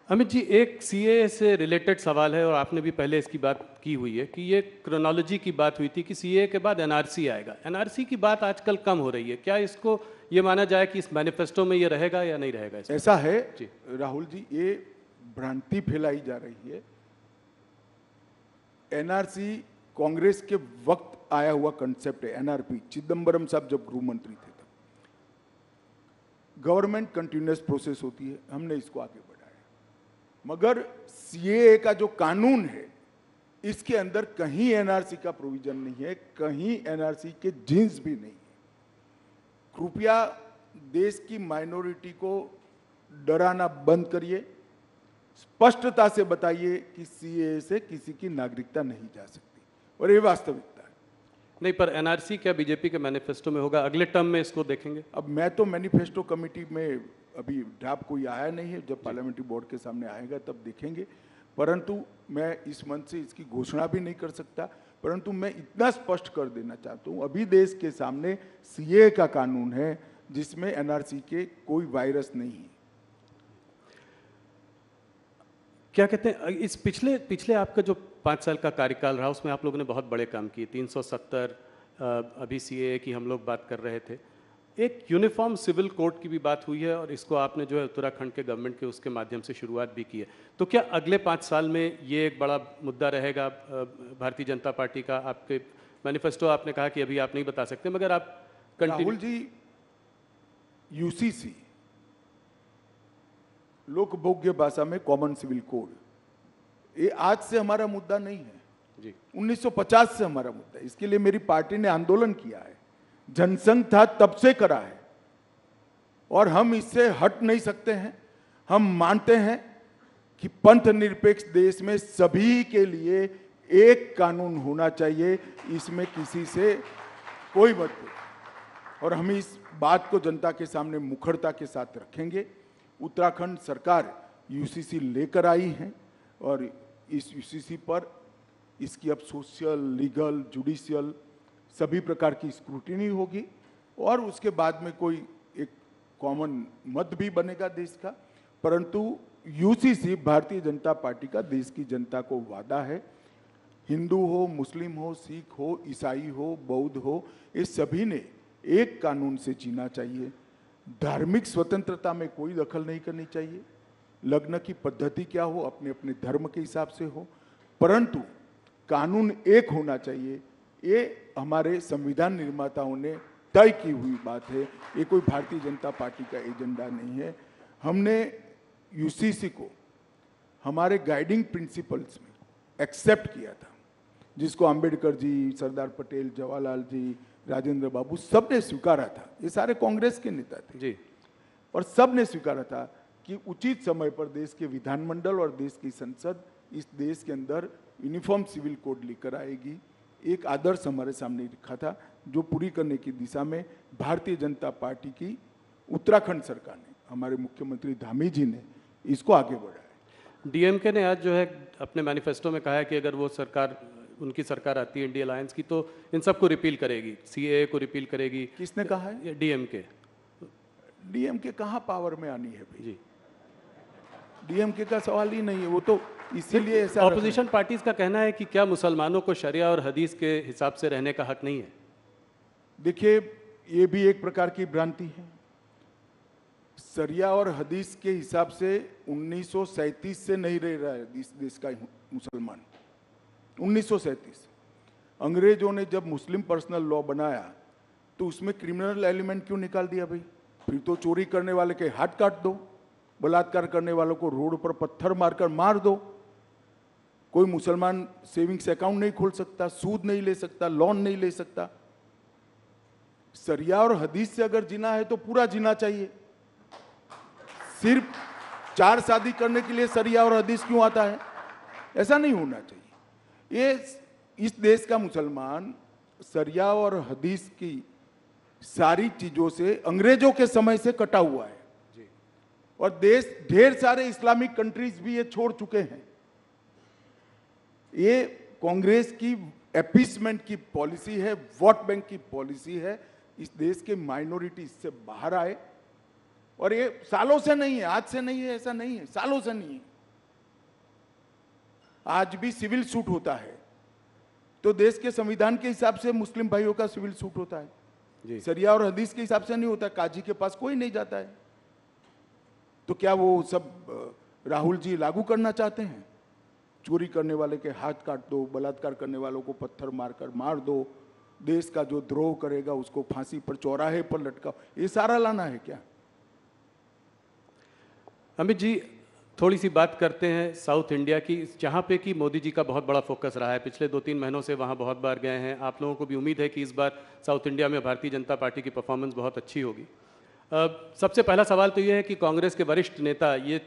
अमित जी, एक सीए से रिलेटेड सवाल है और आपने भी पहले इसकी बात की हुई है कि ये क्रोनोलॉजी की बात हुई थी कि सीए के बाद एनआरसी आएगा। एनआरसी की बात आजकल कम हो रही है, क्या इसको ये माना जाए कि इस मैनिफेस्टो में ये रहेगा या नहीं रहेगा?
ऐसा है राहुल जी, ये भ्रांति फैलाई जा रही है। एनआरसी कांग्रेस के वक्त आया हुआ कंसेप्ट है। एनआरपी चिदम्बरम साहब जब गृह मंत्री थे तब। गवर्नमेंट कंटिन्यूअस प्रोसेस होती है, हमने इसको आगे बढ़ाया। मगर सीएए का जो कानून है इसके अंदर कहीं एनआरसी का प्रोविजन नहीं है, कहीं एनआरसी के जिन्स भी नहीं है। कृपया देश की माइनॉरिटी को डराना बंद करिए, स्पष्टता से बताइए कि सीएए से किसी की नागरिकता नहीं जा सकती और ये वास्तविकता है।
नहीं, पर एनआरसी क्या बीजेपी के मैनिफेस्टो में होगा? अगले टर्म में इसको देखेंगे?
अब मैं तो मैनिफेस्टो कमेटी में, अभी ड्राफ्ट कोई आया नहीं है, जब पार्लियामेंट्री बोर्ड के सामने आएगा तब देखेंगे। परंतु मैं इस मंच से इसकी घोषणा भी नहीं कर सकता, परंतु मैं इतना स्पष्ट कर देना चाहता हूं, अभी देश के सामने सीए का कानून है जिसमें एनआरसी के कोई वायरस नहीं है।
क्या कहते हैं, इस पिछले आपका जो 5 साल का कार्यकाल रहा उसमें आप लोगों ने बहुत बड़े काम किए, 370 अभी सीएए की हम लोग बात कर रहे थे, एक यूनिफॉर्म सिविल कोड की भी बात हुई है और इसको आपने जो है उत्तराखंड के गवर्नमेंट के उसके माध्यम से शुरुआत भी की है। तो क्या अगले 5 साल में ये एक बड़ा मुद्दा रहेगा भारतीय जनता पार्टी का? आपके मैनिफेस्टो आपने कहा कि अभी आप नहीं बता सकते, मगर आप
राहुल जी, यूसीसी लोकभोग्य भाषा में कॉमन सिविल कोड, ये आज से हमारा मुद्दा नहीं है
जी,
1950 से हमारा मुद्दा है। इसके लिए मेरी पार्टी ने आंदोलन किया है, जनसंघ था तब से करा है और हम इससे हट नहीं सकते हैं। हम मानते हैं कि पंथ निरपेक्ष देश में सभी के लिए एक कानून होना चाहिए, इसमें किसी से कोई मतभेद, और हम इस बात को जनता के सामने मुखरता के साथ रखेंगे। उत्तराखंड सरकार यूसीसी लेकर आई है और इस यूसीसी पर इसकी अब सोशल, लीगल, जुडिशियल सभी प्रकार की स्क्रूटिनी होगी और उसके बाद में कोई एक कॉमन मत भी बनेगा देश का। परंतु यूसीसी भारतीय जनता पार्टी का देश की जनता को वादा है, हिंदू हो, मुस्लिम हो, सिख हो, ईसाई हो, बौद्ध हो, ये सभी ने एक कानून से जीना चाहिए। धार्मिक स्वतंत्रता में कोई दखल नहीं करनी चाहिए, लग्न की पद्धति क्या हो अपने अपने धर्म के हिसाब से हो, परंतु कानून एक होना चाहिए। ये हमारे संविधान निर्माताओं ने तय की हुई बात है, ये कोई भारतीय जनता पार्टी का एजेंडा नहीं है। हमने यूसीसी को हमारे गाइडिंग प्रिंसिपल्स में एक्सेप्ट किया था, जिसको अंबेडकर जी, सरदार पटेल, जवाहरलाल जी, राजेंद्र बाबू सब ने स्वीकारा था। ये सारे कांग्रेस के नेता थे
जी,
और सब ने स्वीकारा था कि उचित समय पर देश के विधानमंडल और देश की संसद इस देश के अंदर यूनिफॉर्म सिविल कोड लेकर आएगी। एक आदर्श हमारे सामने रखा था जो पूरी करने की दिशा में भारतीय जनता पार्टी की उत्तराखंड सरकार ने, हमारे मुख्यमंत्री धामी जी ने इसको आगे बढ़ाया।
डीएमके ने आज जो है अपने मैनिफेस्टो में कहा है कि अगर वो सरकार, उनकी सरकार आती है इंडिया अलायंस की, तो इन सबको रिपील करेगी, सीएए को रिपील करेगी।
किसने कहा है?
डीएमके।
डीएमके कहाँ पावर में आनी है भाई?
जी,
डीएमके का सवाल ही नहीं है, वो तो इसीलिए ऐसा
ऑपोजिशन पार्टीज का कहना है कि क्या मुसलमानों को शरिया और हदीस के हिसाब से रहने का हक नहीं है?
देखिए, ये भी एक प्रकार की भ्रांति है। शरिया और हदीस के हिसाब से 1937 से नहीं रह रहा है इस देश का मुसलमान। 1937 अंग्रेजों ने जब मुस्लिम पर्सनल लॉ बनाया तो उसमें क्रिमिनल एलिमेंट क्यों निकाल दिया भाई? फिर तो चोरी करने वाले के हाथ काट दो, बलात्कार करने वालों को रोड पर पत्थर मारकर मार दो। कोई मुसलमान सेविंग्स अकाउंट नहीं खोल सकता, सूद नहीं ले सकता, लोन नहीं ले सकता। शरिया और हदीस से अगर जीना है तो पूरा जीना चाहिए। सिर्फ 4 शादी करने के लिए शरिया और हदीस क्यों आता है? ऐसा नहीं होना चाहिए। ये इस देश का मुसलमान शरिया और हदीस की सारी चीजों से अंग्रेजों के समय से कटा हुआ है जी। और देश ढेर सारे इस्लामिक कंट्रीज भी ये छोड़ चुके हैं। ये कांग्रेस की एपीसमेंट की पॉलिसी है, वोट बैंक की पॉलिसी है। इस देश के माइनॉरिटी इससे बाहर आए, और ये सालों से नहीं है, आज से नहीं है, ऐसा नहीं है, सालों से नहीं है। आज भी सिविल सूट होता है तो देश के संविधान के हिसाब से मुस्लिम भाइयों का सिविल सूट होता है जी। शरिया और हदीस के हिसाब से नहीं होता। काजी के पास कोई नहीं जाता है। तो क्या वो सब राहुल जी लागू करना चाहते हैं? चोरी करने वाले के हाथ काट दो, बलात्कार करने वालों को पत्थर मारकर मार दो, देश का जो द्रोह करेगा उसको फांसी पर, चौराहे पर लटकाओ, ये सारा लाना है क्या?
अमित जी, थोड़ी सी बात करते हैं साउथ इंडिया की, जहाँ पे कि मोदी जी का बहुत बड़ा फोकस रहा है। पिछले 2-3 महीनों से वहाँ बहुत बार गए हैं। आप लोगों को भी उम्मीद है कि इस बार साउथ इंडिया में भारतीय जनता पार्टी की परफॉर्मेंस बहुत अच्छी होगी। सबसे पहला सवाल तो ये है कि कांग्रेस के वरिष्ठ नेता, ये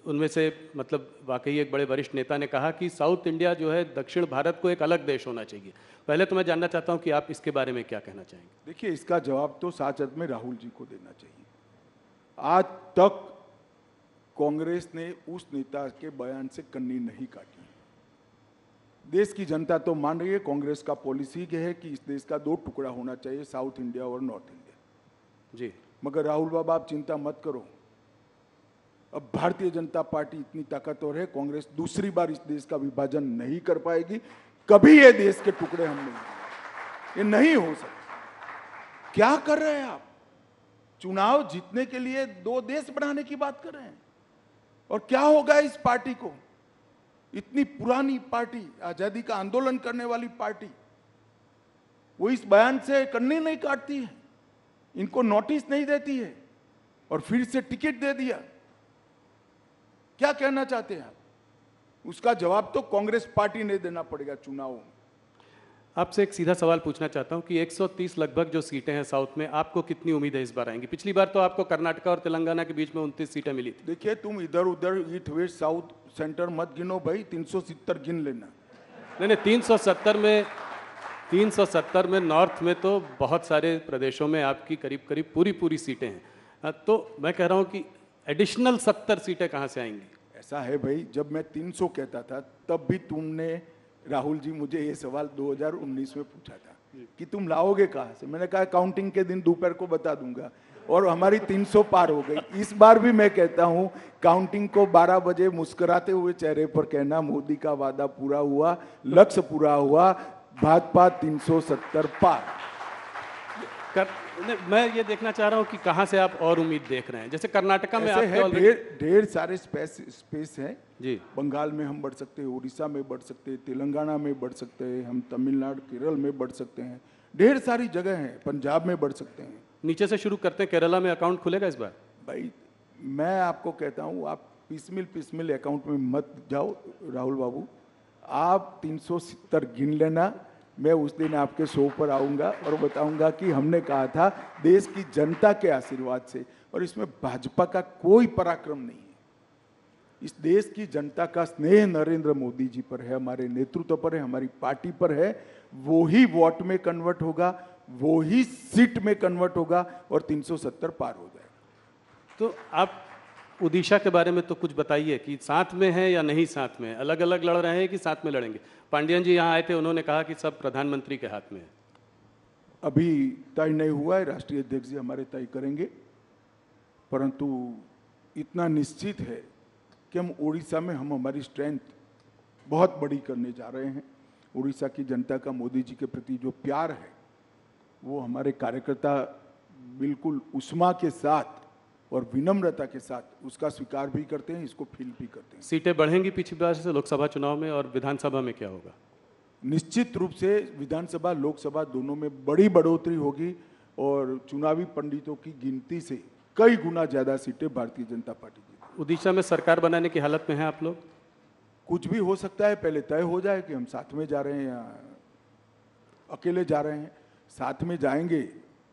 उनमें से मतलब वाकई एक बड़े वरिष्ठ नेता ने कहा कि साउथ इंडिया जो है दक्षिण भारत को एक अलग देश होना चाहिए। पहले तो मैं जानना चाहता हूँ कि आप इसके बारे में क्या कहना चाहेंगे?
देखिए, इसका जवाब तो साच अर्थ में राहुल जी को देना चाहिए। आज तक कांग्रेस ने उस नेता के बयान से कन्नी नहीं काटी। देश की जनता तो मान रही है, कांग्रेस का पॉलिसी है कि इस देश का 2 टुकड़ा होना चाहिए, साउथ इंडिया और नॉर्थ इंडिया।
जी,
मगर राहुल बाबा आप चिंता मत करो, अब भारतीय जनता पार्टी इतनी ताकतवर है, कांग्रेस दूसरी बार इस देश का विभाजन नहीं कर पाएगी। कभी ये देश के टुकड़े हम नहीं, ये नहीं हो सकता। क्या कर रहे हैं आप? चुनाव जीतने के लिए 2 देश बनाने की बात कर रहे हैं। और क्या होगा इस पार्टी को? इतनी पुरानी पार्टी, आजादी का आंदोलन करने वाली पार्टी, वो इस बयान से कन्नी नहीं काटती है, इनको नोटिस नहीं देती है और फिर से टिकट दे दिया। क्या कहना चाहते हैं आप? उसका जवाब तो कांग्रेस पार्टी ने देना पड़ेगा चुनावों में।
आपसे एक सीधा सवाल पूछना चाहता हूं कि 130 लगभग जो सीटें हैं साउथ में, आपको कितनी उम्मीद है इस बार आएंगी? पिछली बार तो आपको कर्नाटक और तेलंगाना के बीच में 29 सीटें मिली थी।
देखिए, तुम इधर उधर ईस्ट वेस्ट साउथ सेंटर मत गिनो भाई, 370 गिन लेना।
नहीं, 370 में नॉर्थ में तो बहुत सारे प्रदेशों में आपकी करीब करीब पूरी सीटें हैं। तो मैं कह रहा हूं कि एडिशनल 70 सीटें कहां से आएंगी?
ऐसा है भाई, जब मैं 300 कहता था तब भी तुमने, राहुल जी, मुझे ये सवाल 2019 में पूछा था कि तुम लाओगे कहां से। मैंने कहा काउंटिंग के दिन दोपहर को बता दूंगा, और हमारी 300 पार हो गई। इस बार भी मैं कहता हूं, काउंटिंग को 12 बजे मुस्कुराते हुए चेहरे पर कहना, मोदी का वादा पूरा हुआ, लक्ष्य पूरा हुआ, भाजपा 370 पार।
मैं ये देखना चाह रहा हूं कि कहां से आप और उम्मीद देख रहे हैं। जैसे कर्नाटका में
ऐसे है, ढेर सारे स्पेस है
जी।
बंगाल में हम बढ़ सकते हैं, उड़ीसा में बढ़ सकते हैं, तेलंगाना में बढ़ सकते हैं, हम तमिलनाडु केरल में बढ़ सकते हैं, ढेर सारी जगह हैं, पंजाब में बढ़ सकते हैं।
नीचे से शुरू करते हैं, केरला में अकाउंट खुलेगा इस बार?
भाई मैं आपको कहता हूँ, आप पिसमिल अकाउंट में मत जाओ राहुल बाबू, आप 370 गिन लेना। मैं उस दिन आपके शो पर आऊंगा और बताऊंगा कि हमने कहा था देश की जनता के आशीर्वाद से, और इसमें भाजपा का कोई पराक्रम नहीं है। इस देश की जनता का स्नेह नरेंद्र मोदी जी पर है, हमारे नेतृत्व पर है, हमारी पार्टी पर है। वो ही वोट में कन्वर्ट होगा, वो ही सीट में कन्वर्ट होगा और 370 पार हो जाएगा।
तो आप उड़ीसा के बारे में तो कुछ बताइए कि साथ में है या नहीं साथ में, अलग अलग लड़ रहे हैं कि साथ में लड़ेंगे? पांडियन जी यहाँ आए थे, उन्होंने कहा कि सब प्रधानमंत्री के हाथ में है।
अभी तय नहीं हुआ है, राष्ट्रीय अध्यक्ष जी हमारे तय करेंगे, परंतु इतना निश्चित है कि हम उड़ीसा में हमारी स्ट्रेंथ बहुत बड़ी करने जा रहे हैं। उड़ीसा की जनता का मोदी जी के प्रति जो प्यार है, वो हमारे कार्यकर्ता बिल्कुल उष्मा के साथ और विनम्रता के साथ उसका स्वीकार भी करते हैं, इसको फील भी करते हैं।
सीटें बढ़ेंगी पिछली बार से लोकसभा चुनाव में, और विधानसभा में क्या होगा?
निश्चित रूप से विधानसभा लोकसभा दोनों में बड़ी बढ़ोतरी होगी, और चुनावी पंडितों की गिनती से कई गुना ज्यादा सीटें भारतीय जनता पार्टी की।
उड़ीसा में सरकार बनाने की हालत में हैं आप लोग?
कुछ भी हो सकता है, पहले तय हो जाए कि हम साथ में जा रहे हैं या अकेले जा रहे हैं। साथ में जाएंगे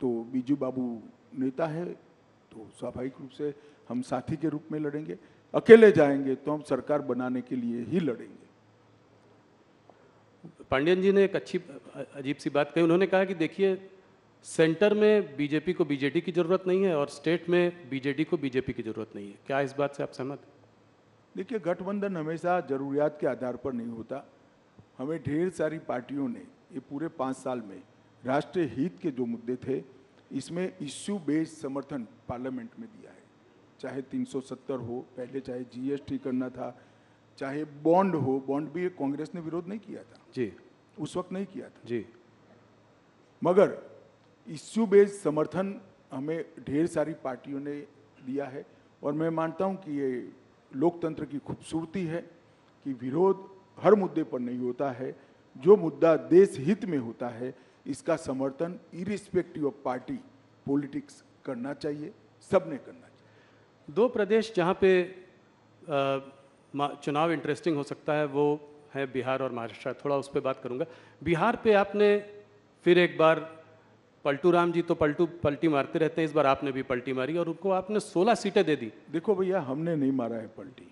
तो बीजू बाबू नेता है, तो स्वाभाविक रूप से हम साथी के रूप में लड़ेंगे। अकेले जाएंगे तो हम सरकार बनाने के लिए ही लड़ेंगे।
पांडियन जी ने एक अच्छी अजीब सी बात कही, उन्होंने कहा कि देखिए, सेंटर में बीजेपी को बीजेडी की जरूरत नहीं है और स्टेट में बीजेडी को बीजेपी की जरूरत नहीं है। क्या इस बात से आप सहमत हैं?
देखिए, गठबंधन हमेशा जरूरियात के आधार पर नहीं होता। हमें ढेर सारी पार्टियों ने ये पूरे 5 साल में राष्ट्रीय हित के जो मुद्दे थे, इसमें इश्यू बेस्ड समर्थन पार्लियामेंट में दिया है। चाहे 370 हो पहले, चाहे जीएसटी करना था, चाहे बॉन्ड हो, बॉन्ड भी कांग्रेस ने विरोध नहीं किया था
जी,
उस वक्त नहीं किया था
जी,
मगर इश्यू बेस्ड समर्थन हमें ढेर सारी पार्टियों ने दिया है। और मैं मानता हूं कि ये लोकतंत्र की खूबसूरती है कि विरोध हर मुद्दे पर नहीं होता है। जो मुद्दा देश हित में होता है, इसका समर्थन इरिस्पेक्टिव ऑफ पार्टी पॉलिटिक्स करना चाहिए, सबने करना चाहिए।
2 प्रदेश जहाँ पे चुनाव इंटरेस्टिंग हो सकता है वो है बिहार और महाराष्ट्र। थोड़ा उस पर बात करूँगा। बिहार पे आपने फिर एक बार, पलटू राम जी तो पलटी मारते रहते हैं, इस बार आपने भी पलटी मारी और उनको आपने 16 सीटें दे दी।
देखो भैया, हमने नहीं मारा है पलटी,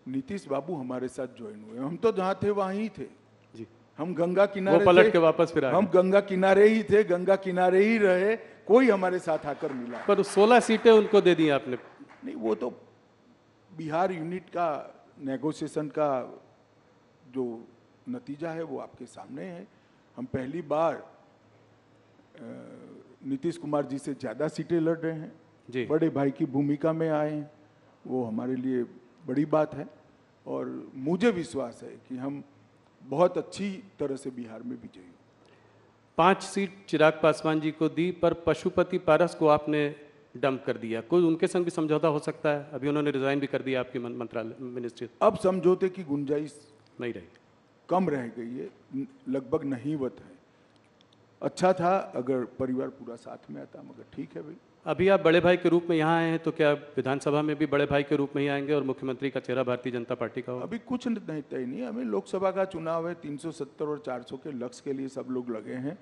नीतीश बाबू हमारे साथ ज्वाइन हुए। हम तो जहाँ थे वहीं ही थे
जी,
हम गंगा किनारे
वो पलट
थे,
के वापस फिर आए।
हम गंगा किनारे ही थे, गंगा किनारे ही रहे, कोई हमारे साथ आकर मिला
पर 16 सीटें उनको दे दी आपने।
नहीं। वो तो बिहार यूनिट का नेगोशिएशन का जो नतीजा है वो आपके सामने है। हम पहली बार नीतीश कुमार जी से ज़्यादा सीटें लड़ रहे हैं,
जी।
बड़े भाई की भूमिका में आए हैं, वो हमारे लिए बड़ी बात है और मुझे विश्वास है कि हम बहुत अच्छी तरह से बिहार में विजयी होंगे।
5 सीट चिराग पासवान जी को दी, पर पशुपति पारस को आपने डंप कर दिया। कोई उनके संग भी समझौता हो सकता है? अभी उन्होंने रिजाइन भी कर दिया आपकी मंत्रालय मिनिस्ट्री।
अब समझौते की गुंजाइश
नहीं रही,
कम रह गई है, लगभग नहींवत है। अच्छा था अगर परिवार पूरा साथ में आता, मगर ठीक है भाई।
अभी आप बड़े भाई के रूप में यहाँ आए हैं, तो क्या विधानसभा में भी बड़े भाई के रूप में ही आएंगे और मुख्यमंत्री का चेहरा भारतीय जनता पार्टी का होगा?
अभी कुछ नहीं तय नहीं, हमें लोकसभा का चुनाव है, 370 और 400 के लक्ष्य के लिए सब लोग लगे हैं।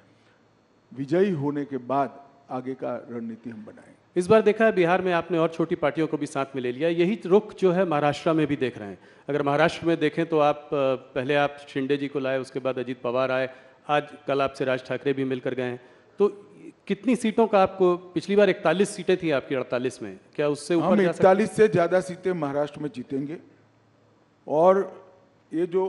विजयी होने के बाद आगे का रणनीति हम बनाएंगे।
इस बार देखा है बिहार में आपने और छोटी पार्टियों को भी साथ में ले लिया। यही रुख जो है महाराष्ट्र में भी देख रहे हैं। अगर महाराष्ट्र में देखें तो आप पहले आप शिंदे जी को लाए, उसके बाद अजीत पवार आए, आज कल आपसे राज ठाकरे भी मिलकर गए हैं। तो कितनी सीटों का आपको, पिछली बार 41 सीटें थी आपकी 48 में, क्या उससे ऊपर
हम
जा सकते?
41 से ज़्यादा सीटें महाराष्ट्र में जीतेंगे। और ये जो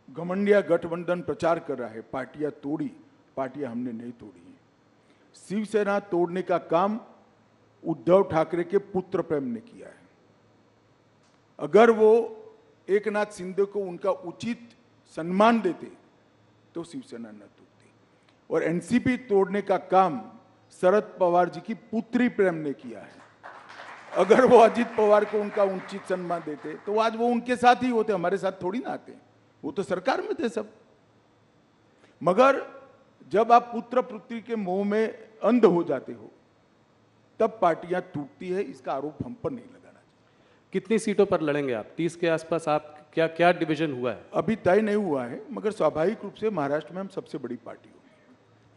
घमंडिया गठबंधन प्रचार कर रहा है, पार्टियां तोड़ी, पार्टियां हमने नहीं तोड़ी है। शिवसेना तोड़ने का काम उद्धव ठाकरे के पुत्र प्रेम ने किया है। अगर वो एक नाथ शिंदे को उनका उचित सम्मान देते तो शिवसेना न तोड़ती। और एनसीपी तोड़ने का काम शरद पवार जी की पुत्री प्रेम ने किया है। अगर वो अजीत पवार को उनका उचित सम्मान देते तो आज वो उनके साथ ही होते, हमारे साथ थोड़ी ना आते। वो तो सरकार में थे सब। मगर जब आप पुत्र पुत्री के मोह में अंध हो जाते हो तब पार्टियां टूटती है। इसका आरोप हम पर नहीं लगाना चाहिए।
कितनी सीटों पर लड़ेंगे आप? 30 के आसपास आप, क्या क्या डिवीजन हुआ है?
अभी तय नहीं हुआ है, मगर स्वाभाविक रूप से महाराष्ट्र में हम सबसे बड़ी पार्टी होगी।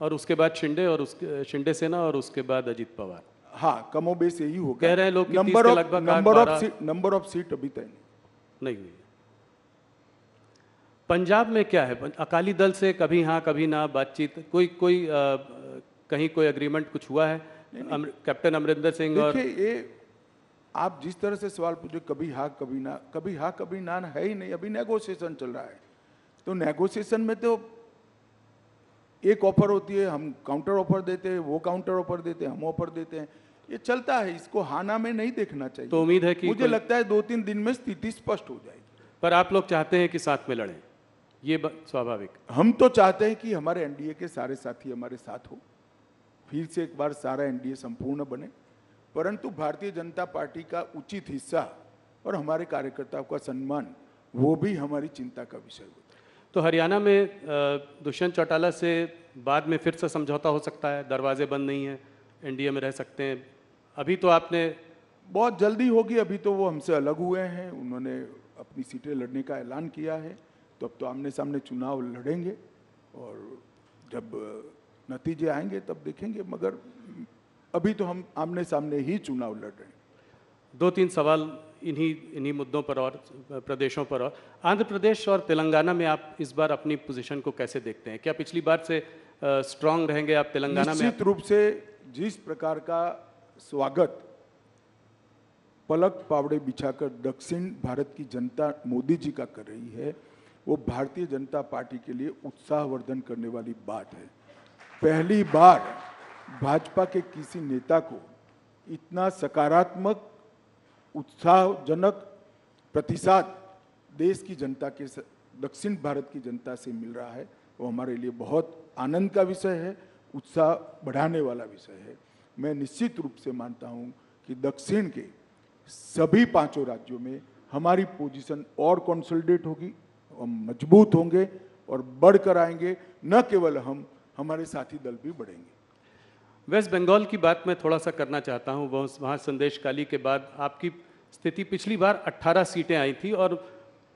और उसके बाद शिंदे, और उसके शिंदे सेना, और उसके बाद अजीत पवार।
हाँ, कमोबेश यही होगा।
कह रहे हैं लोग कि 30 के लगभग
नंबर ऑफ सीट अभी तय
नहीं हुई है। पंजाब में क्या है? अकाली दल से कभी हाँ कभी ना बातचीत, कोई कहीं कोई एग्रीमेंट कुछ हुआ है? कैप्टन अमरिंदर सिंह और
देखिए, ये आप जिस तरह से सवाल पूछे, कभी हाँ कभी ना, कभी हाँ कभी ना है ही नहीं। अभी नेगोशिएशन चल रहा है। तो नेगोशिएशन में तो एक ऑफर होती है, हम काउंटर ऑफर देते हैं, वो काउंटर ऑफर देते हैं, हम ऑफर देते हैं। ये चलता है, इसको हाना में नहीं देखना चाहिए।
तो उम्मीद है कि
मुझे लगता है 2-3 दिन में स्थिति स्पष्ट हो जाएगी।
पर आप लोग चाहते हैं कि साथ में लड़ें, ये स्वाभाविक।
हम तो चाहते हैं कि हमारे एनडीए के सारे साथी हमारे साथ हो, फिर से एक बार सारा एनडीए संपूर्ण बने। परंतु भारतीय जनता पार्टी का उचित हिस्सा और हमारे कार्यकर्ताओं का सम्मान, वो भी हमारी चिंता का विषय होता है।
तो हरियाणा में दुष्यंत चौटाला से बाद में फिर से समझौता हो सकता है? दरवाजे बंद नहीं है, एनडीए में रह सकते हैं। अभी तो आपने
बहुत जल्दी होगी। अभी तो वो हमसे अलग हुए हैं, उन्होंने अपनी सीटें लड़ने का ऐलान किया है। तो अब तो आमने सामने चुनाव लड़ेंगे और जब नतीजे आएंगे तब देखेंगे। मगर अभी तो हम आमने सामने ही चुनाव लड़ रहे हैं।
2-3 सवाल इन्हीं मुद्दों पर और प्रदेशों पर। और आंध्र प्रदेश और तेलंगाना में आप इस बार अपनी पोजीशन को कैसे देखते हैं? क्या पिछली बार से स्ट्रांग रहेंगे आप तेलंगाना में?
निश्चित रूप से जिस प्रकार का स्वागत पलक पावड़े बिछाकर दक्षिण भारत की जनता मोदी जी का कर रही है, वो भारतीय जनता पार्टी के लिए उत्साहवर्धन करने वाली बात है। पहली बार भाजपा के किसी नेता को इतना सकारात्मक उत्साहजनक प्रतिसाद देश की जनता के, दक्षिण भारत की जनता से मिल रहा है। वो हमारे लिए बहुत आनंद का विषय है, उत्साह बढ़ाने वाला विषय है। मैं निश्चित रूप से मानता हूं कि दक्षिण के सभी 5 राज्यों में हमारी पोजीशन और कंसोलिडेट होगी, हम मजबूत होंगे और बढ़कर आएंगे। न केवल हम, हमारे साथी दल भी बढ़ेंगे।
वेस्ट बंगाल की बात मैं थोड़ा सा करना चाहता हूँ। वहाँ संदेश काली के बाद आपकी स्थिति, पिछली बार 18 सीटें आई थी और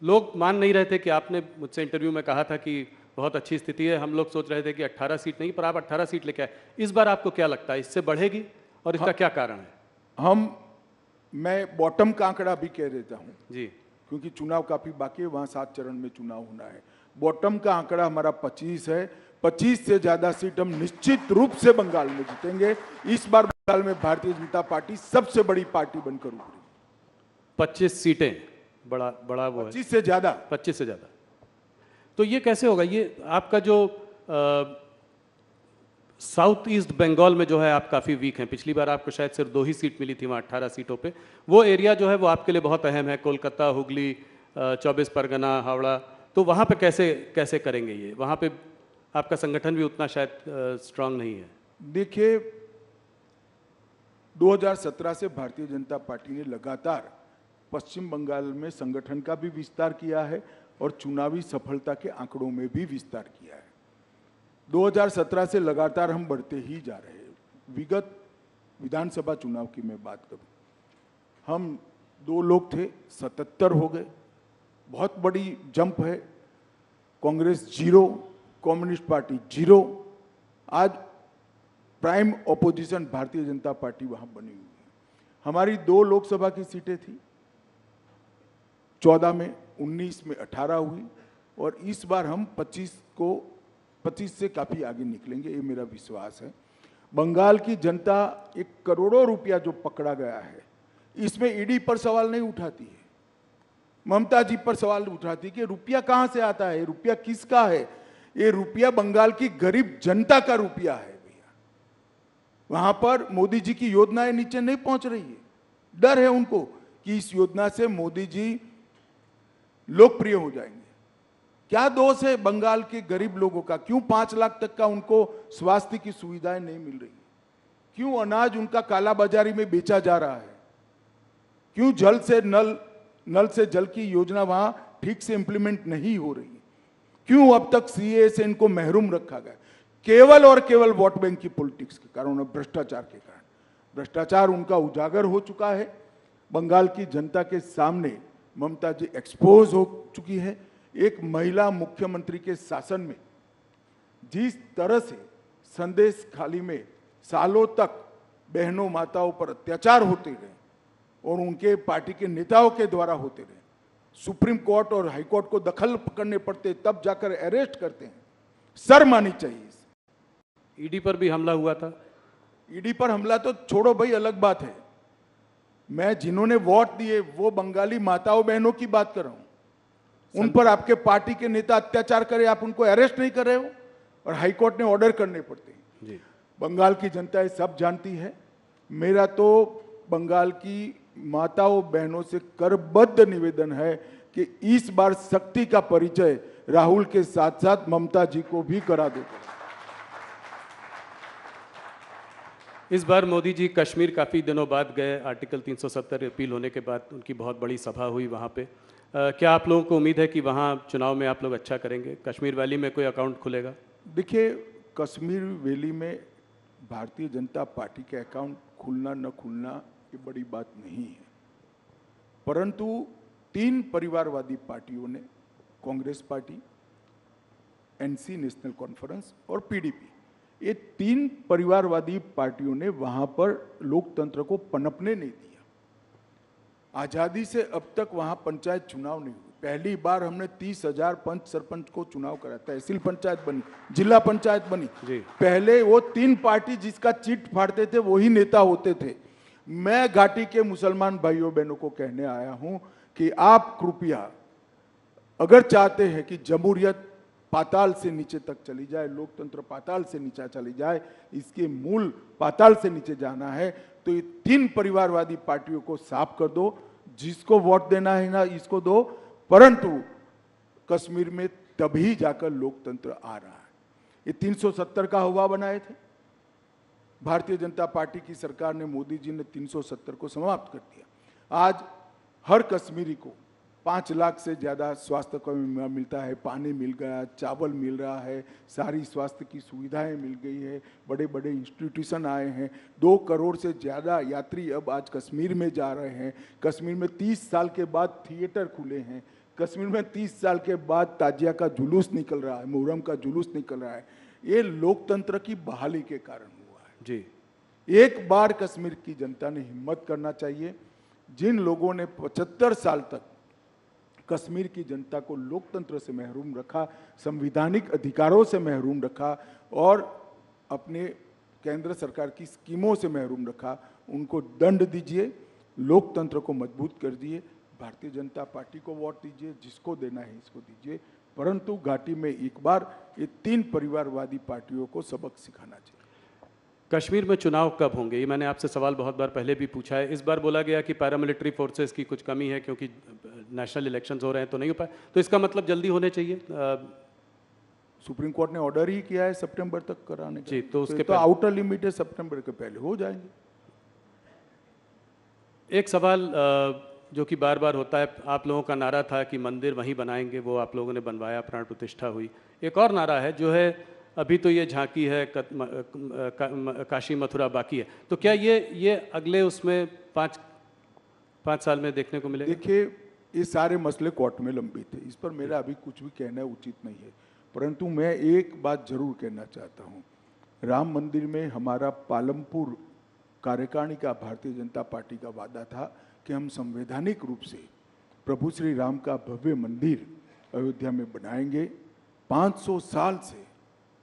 लोग मान नहीं रहे थे कि आपने मुझसे इंटरव्यू में कहा था कि बहुत अच्छी स्थिति है। हम लोग सोच रहे थे कि 18 सीट नहीं, पर आप 18 सीट लेके आए। इस बार आपको क्या लगता है, इससे बढ़ेगी और इसका क्या कारण है?
मैं बॉटम का आंकड़ा भी कह देता हूँ
जी,
क्योंकि चुनाव काफी बाकी है, वहाँ 7 चरण में चुनाव होना है। बॉटम का आंकड़ा हमारा 25 है। 25 से ज्यादा सीट हम निश्चित रूप से बंगाल में जीतेंगे। इस बार बंगाल में भारतीय जनता पार्टी सबसे बड़ी पार्टी बनकर उभरी।
25 सीटें, बड़ा बड़ा वो है,
25 से ज्यादा।
25 से ज़्यादा। तो ये कैसे होगा? ये आपका जो साउथ ईस्ट बंगाल में जो है आप काफ़ी वीक हैं। पिछली बार आपको शायद सिर्फ 2 ही सीट मिली थी वहाँ 18 सीटों पे। वो एरिया जो है वो आपके लिए बहुत अहम है, कोलकाता, हुगली, 24 परगना, हावड़ा। तो वहाँ पे कैसे कैसे करेंगे ये? वहाँ पे आपका संगठन भी उतना शायद स्ट्रांग नहीं है।
देखिए, 2017 से भारतीय जनता पार्टी ने लगातार पश्चिम बंगाल में संगठन का भी विस्तार किया है और चुनावी सफलता के आंकड़ों में भी विस्तार किया है। 2017 से लगातार हम बढ़ते ही जा रहे हैं। विगत विधानसभा चुनाव की मैं बात करूं, हम 2 लोग थे, 77 हो गए, बहुत बड़ी जंप है। Congress 0, communist party 0। आज prime opposition Bharatiya Janata party वहां बनी हुई है। हमारी 2 लोकसभा की सीटें थी, 14 में, 19 में 18 हुई और इस बार हम 25 से काफी आगे निकलेंगे, ये मेरा विश्वास है। बंगाल की जनता 1 करोड़ों रुपया जो पकड़ा गया है, इसमें ईडी पर सवाल नहीं उठाती है, ममता जी पर सवाल उठाती है कि रुपया कहां से आता है, रुपया किसका है। ये रुपया बंगाल की गरीब जनता का रुपया है भैया। वहां पर मोदी जी की योजनाएं नीचे नहीं पहुंच रही है। डर है उनको कि इस योजना से मोदी जी लोकप्रिय हो जाएंगे। क्या दोष है बंगाल के गरीब लोगों का? क्यों 5 लाख तक का उनको स्वास्थ्य की सुविधाएं नहीं मिल रही? क्यों अनाज उनका कालाबाजारी में बेचा जा रहा है? क्यों नल से जल की योजना वहां ठीक से इंप्लीमेंट नहीं हो रही? क्यों अब तक सीए से इनको महरूम रखा गया? केवल और केवल वोट बैंक की पॉलिटिक्स के कारण और भ्रष्टाचार के कारण। भ्रष्टाचार उनका उजागर हो चुका है। बंगाल की जनता के सामने ममता जी एक्सपोज हो चुकी है। एक महिला मुख्यमंत्री के शासन में जिस तरह से संदेश खाली में सालों तक बहनों माताओं पर अत्याचार होते रहे और उनके पार्टी के नेताओं के द्वारा होते रहे, सुप्रीम कोर्ट और हाई कोर्ट को दखल करने पड़ते, तब जाकर अरेस्ट करते हैं। शर्म आनी चाहिए।
ईडी पर भी हमला हुआ था।
ईडी पर हमला तो छोड़ो भाई, अलग बात है। मैं जिन्होंने वोट दिए वो बंगाली माताओं बहनों की बात कर रहा हूं। उन पर आपके पार्टी के नेता अत्याचार करे, आप उनको अरेस्ट नहीं कर रहे हो और हाईकोर्ट ने ऑर्डर करने पड़ते हैं।
जी।
बंगाल की जनता ये सब जानती है। मेरा तो बंगाल की माताओं बहनों से करबद्ध निवेदन है कि इस बार शक्ति का परिचय राहुल के साथ साथ ममता जी को भी करा दो।
इस बार मोदी जी कश्मीर काफ़ी दिनों बाद गए। आर्टिकल 370 अपील होने के बाद उनकी बहुत बड़ी सभा हुई वहाँ पे। क्या आप लोगों को उम्मीद है कि वहाँ चुनाव में आप लोग अच्छा करेंगे? कश्मीर वैली में कोई अकाउंट खुलेगा?
देखिए, कश्मीर वैली में भारतीय जनता पार्टी के अकाउंट खुलना न खुलना ये बड़ी बात नहीं है, परंतु 3 परिवारवादी पार्टियों ने, Congress party, NC national conference और पीडीपी, ये 3 परिवारवादी पार्टियों ने वहां पर लोकतंत्र को पनपने नहीं दिया। आजादी से अब तक वहां पंचायत चुनाव नहीं हुए। पहली बार हमने 30,000 पंच सरपंच को चुनाव करा, तहसील पंचायत बनी, जिला पंचायत बनी। पहले वो 3 पार्टी जिसका चिट फाड़ते थे वही नेता होते थे। मैं घाटी के मुसलमान भाइयों बहनों को कहने आया हूं कि आप कृपया अगर चाहते हैं कि जमहूरियत पाताल से नीचे तक चली जाए, लोकतंत्र पाताल से नीचे चली जाए, इसके मूल पाताल से नीचे जाना है, तो ये 3 परिवारवादी पार्टियों को साफ कर दो। जिसको वोट देना है ना इसको दो, परंतु कश्मीर में तभी जाकर लोकतंत्र आ रहा है। ये 370 का हवा बनाए थे भारतीय जनता पार्टी की सरकार ने, मोदी जी ने 370 को समाप्त कर दिया। आज हर कश्मीरी को 5 लाख से ज़्यादा स्वास्थ्य का मिलता है, पानी मिल गया, चावल मिल रहा है, सारी स्वास्थ्य की सुविधाएं मिल गई है, बड़े बड़े इंस्टीट्यूशन आए हैं। 2 करोड़ से ज़्यादा यात्री अब आज कश्मीर में जा रहे हैं। कश्मीर में 30 साल के बाद थिएटर खुले हैं। कश्मीर में 30 साल के बाद ताजिया का जुलूस निकल रहा है, मुहर्रम का जुलूस निकल रहा है। ये लोकतंत्र की बहाली के कारण हुआ है।
जी,
एक बार कश्मीर की जनता ने हिम्मत करना चाहिए। जिन लोगों ने 75 साल तक कश्मीर की जनता को लोकतंत्र से महरूम रखा, संवैधानिक अधिकारों से महरूम रखा और अपने केंद्र सरकार की स्कीमों से महरूम रखा, उनको दंड दीजिए। लोकतंत्र को मजबूत कर दिए। भारतीय जनता पार्टी को वोट दीजिए, जिसको देना है इसको दीजिए, परंतु घाटी में एक बार ये 3 परिवारवादी पार्टियों को सबक सिखाना चाहिए।
कश्मीर में चुनाव कब होंगे, ये मैंने आपसे सवाल बहुत बार पहले भी पूछा है। इस बार बोला गया कि पैरामिलिट्री फोर्सेस की कुछ कमी है क्योंकि नेशनल इलेक्शंस हो रहे हैं तो नहीं हो पाए, तो इसका मतलब जल्दी होने चाहिए।
सुप्रीम कोर्ट ने ऑर्डर ही किया है सितंबर तक कराने का।
जी, तो उसके
तो आउटर लिमिट है, सितंबर के पहले हो जाएंगे।
एक सवाल जो कि बार बार होता है, आप लोगों का नारा था कि मंदिर वहीं बनाएंगे, वो आप लोगों ने बनवाया, प्राण प्रतिष्ठा हुई। एक और नारा है जो है अभी तो ये झांकी है, काशी मथुरा बाकी है, तो क्या ये अगले उसमें पाँच साल में देखने को मिलेगा?
देखिए, ये सारे मसले कोर्ट में लंबित है, इस पर मेरा अभी कुछ भी कहना उचित नहीं है, परंतु मैं एक बात जरूर कहना चाहता हूँ। राम मंदिर में हमारा पालमपुर कार्यकारिणी का भारतीय जनता पार्टी का वादा था कि हम संवैधानिक रूप से प्रभु श्री राम का भव्य मंदिर अयोध्या में बनाएंगे। 500 साल से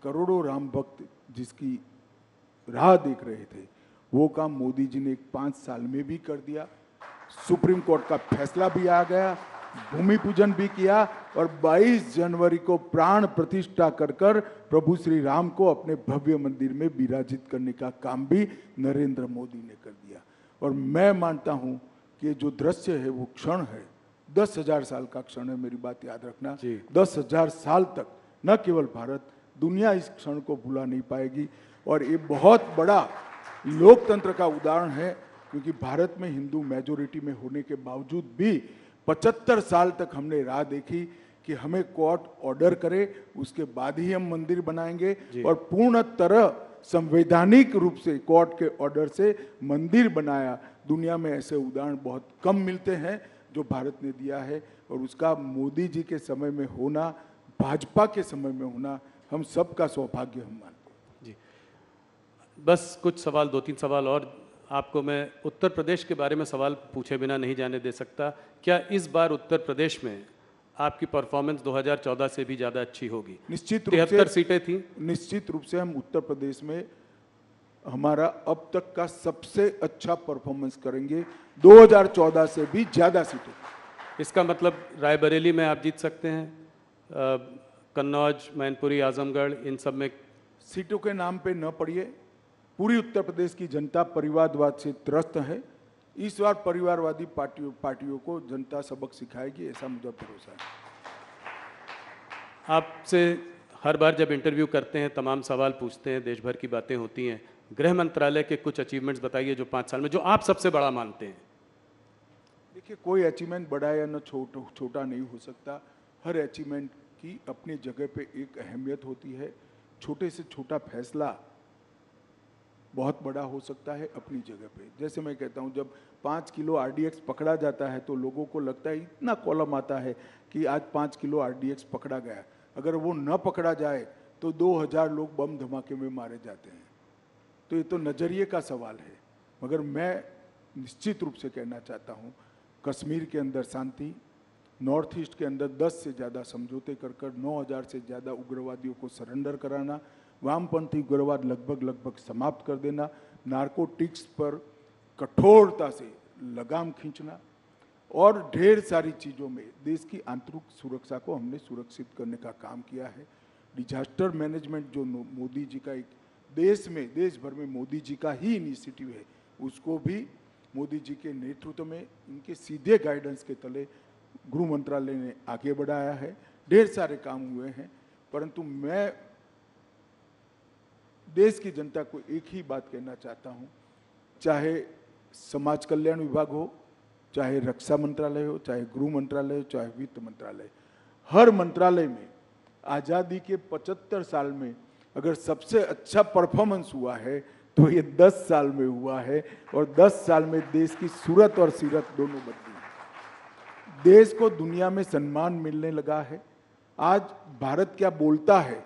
करोड़ों राम भक्त जिसकी राह देख रहे थे, वो काम मोदी जी ने 5 साल में भी कर दिया। सुप्रीम कोर्ट का फैसला भी आ गया, भूमि पूजन भी किया और 22 जनवरी को प्राण प्रतिष्ठा कर प्रभु श्री राम को अपने भव्य मंदिर में विराजित करने का काम भी नरेंद्र मोदी ने कर दिया। और मैं मानता हूं कि जो दृश्य है वो क्षण है, 10,000 साल का क्षण है, मेरी बात याद रखना। 10,000 साल तक न केवल भारत, दुनिया इस क्षण को भुला नहीं पाएगी। और ये बहुत बड़ा लोकतंत्र का उदाहरण है, क्योंकि भारत में हिंदू मेजोरिटी में होने के बावजूद भी 75 साल तक हमने राह देखी कि हमें कोर्ट ऑर्डर करे, उसके बाद ही हम मंदिर बनाएंगे। और पूर्ण तरह संवैधानिक रूप से कोर्ट के ऑर्डर से मंदिर बनाया। दुनिया में ऐसे उदाहरण बहुत कम मिलते हैं जो भारत ने दिया है, और उसका मोदी जी के समय में होना, भाजपा के समय में होना, हम सबका सौभाग्य हम मानते हैं।
जी, बस कुछ सवाल, 2-3 सवाल और आपको मैं उत्तर प्रदेश के बारे में सवाल पूछे बिना नहीं जाने दे सकता। क्या इस बार उत्तर प्रदेश में आपकी परफॉर्मेंस 2014 से भी ज़्यादा अच्छी होगी?
निश्चित रूप से
73 सीटें थी।
निश्चित रूप से हम उत्तर प्रदेश में हमारा अब तक का सबसे अच्छा परफॉर्मेंस करेंगे, 2014 से भी ज़्यादा सीटें।
इसका मतलब रायबरेली में आप जीत सकते हैं, कन्नौज, मैनपुरी, आजमगढ़, इन सब में?
सीटों के नाम पे न पड़िए, पूरी उत्तर प्रदेश की जनता परिवारवाद से त्रस्त है। इस बार परिवारवादी पार्टियों को जनता सबक सिखाएगी, ऐसा मुझे भरोसा है।
आपसे हर बार जब इंटरव्यू करते हैं तमाम सवाल पूछते हैं, देश भर की बातें होती हैं। गृह मंत्रालय के कुछ अचीवमेंट्स बताइए जो 5 साल में, जो आप सबसे बड़ा मानते हैं।
देखिए, कोई अचीवमेंट बड़ा या न छोटा नहीं हो सकता। हर अचीवमेंट की अपनी जगह पे एक अहमियत होती है। छोटे से छोटा फैसला बहुत बड़ा हो सकता है अपनी जगह पे। जैसे मैं कहता हूँ, जब 5 किलो आरडीएक्स पकड़ा जाता है तो लोगों को लगता है, इतना कॉलम आता है कि आज 5 किलो आरडीएक्स पकड़ा गया। अगर वो न पकड़ा जाए तो 2000 लोग बम धमाके में मारे जाते हैं। तो ये तो नज़रिए का सवाल है। मगर मैं निश्चित रूप से कहना चाहता हूँ, कश्मीर के अंदर शांति, नॉर्थ ईस्ट के अंदर 10 से ज़्यादा समझौते कर 9000 से ज़्यादा उग्रवादियों को सरेंडर कराना, वामपंथी उग्रवाद लगभग समाप्त कर देना, नारकोटिक्स पर कठोरता से लगाम खींचना, और ढेर सारी चीज़ों में देश की आंतरिक सुरक्षा को हमने सुरक्षित करने का काम किया है। डिजास्टर मैनेजमेंट जो मोदी जी का एक देश भर में मोदी जी का ही इनिशिएटिव है, उसको भी मोदी जी के नेतृत्व में, इनके सीधे गाइडेंस के तले गृह मंत्रालय ने आगे बढ़ाया है। ढेर सारे काम हुए हैं, परंतु मैं देश की जनता को एक ही बात कहना चाहता हूं, चाहे समाज कल्याण विभाग हो, चाहे रक्षा मंत्रालय हो, चाहे गृह मंत्रालय हो, चाहे वित्त मंत्रालय, हर मंत्रालय में आज़ादी के 75 साल में अगर सबसे अच्छा परफॉर्मेंस हुआ है तो ये 10 साल में हुआ है। और 10 साल में देश की सूरत और सीरत दोनों बदली है। देश को दुनिया में सम्मान मिलने लगा है। आज भारत क्या बोलता है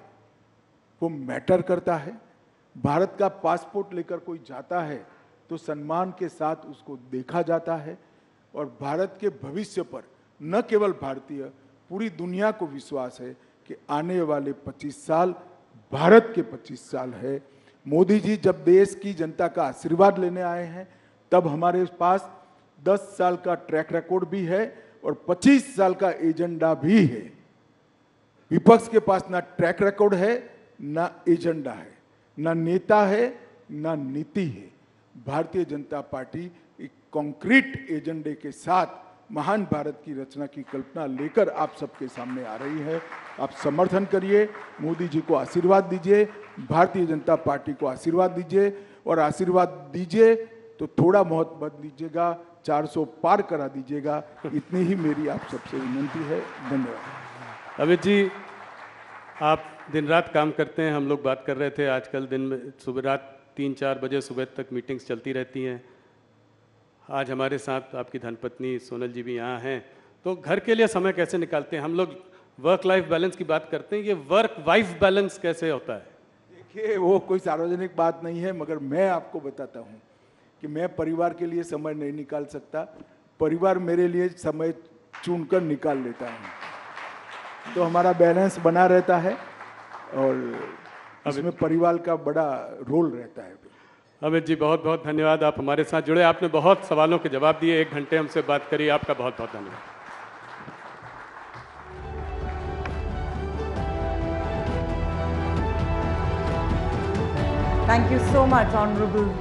वो मैटर करता है। भारत का पासपोर्ट लेकर कोई जाता है तो सम्मान के साथ उसको देखा जाता है। और भारत के भविष्य पर न केवल भारतीय, पूरी दुनिया को विश्वास है कि आने वाले 25 साल भारत के 25 साल है। मोदी जी जब देश की जनता का आशीर्वाद लेने आए हैं, तब हमारे पास 10 साल का ट्रैक रिकॉर्ड भी है और 25 साल का एजेंडा भी है। विपक्ष के पास ना ट्रैक रिकॉर्ड है, ना एजेंडा है, ना नेता है, ना नीति है। भारतीय जनता पार्टी एक कॉन्क्रीट एजेंडे के साथ महान भारत की रचना की कल्पना लेकर आप सबके सामने आ रही है। आप समर्थन करिए, मोदी जी को आशीर्वाद दीजिए, भारतीय जनता पार्टी को आशीर्वाद दीजिए, और आशीर्वाद दीजिए तो थोड़ा बहुत मत दीजिएगा, 400 पार करा दीजिएगा। इतनी ही मेरी आप सबसे विनंती है। धन्यवाद।
अमित जी, आप दिन रात काम करते हैं, हम लोग बात कर रहे थे आजकल दिन में सुबह रात 3-4 बजे सुबह तक मीटिंग्स चलती रहती हैं। आज हमारे साथ आपकी धर्मपत्नी सोनल जी भी यहाँ हैं, तो घर के लिए समय कैसे निकालते हैं? हम लोग वर्क लाइफ बैलेंस की बात करते हैं, ये वर्क वाइफ बैलेंस कैसे होता है?
देखिए, वो कोई सार्वजनिक बात नहीं है, मगर मैं आपको बताता हूँ कि मैं परिवार के लिए समय नहीं निकाल सकता। परिवार मेरे लिए समय चुनकर निकाल लेता है, तो हमारा बैलेंस बना रहता है और इसमें परिवार का बड़ा रोल रहता है।
अमित जी, बहुत बहुत धन्यवाद, आप हमारे साथ जुड़े, आपने बहुत सवालों के जवाब दिए, 1 घंटे हमसे बात करी, आपका बहुत बहुत धन्यवाद।
Thank you so much, Honorable Home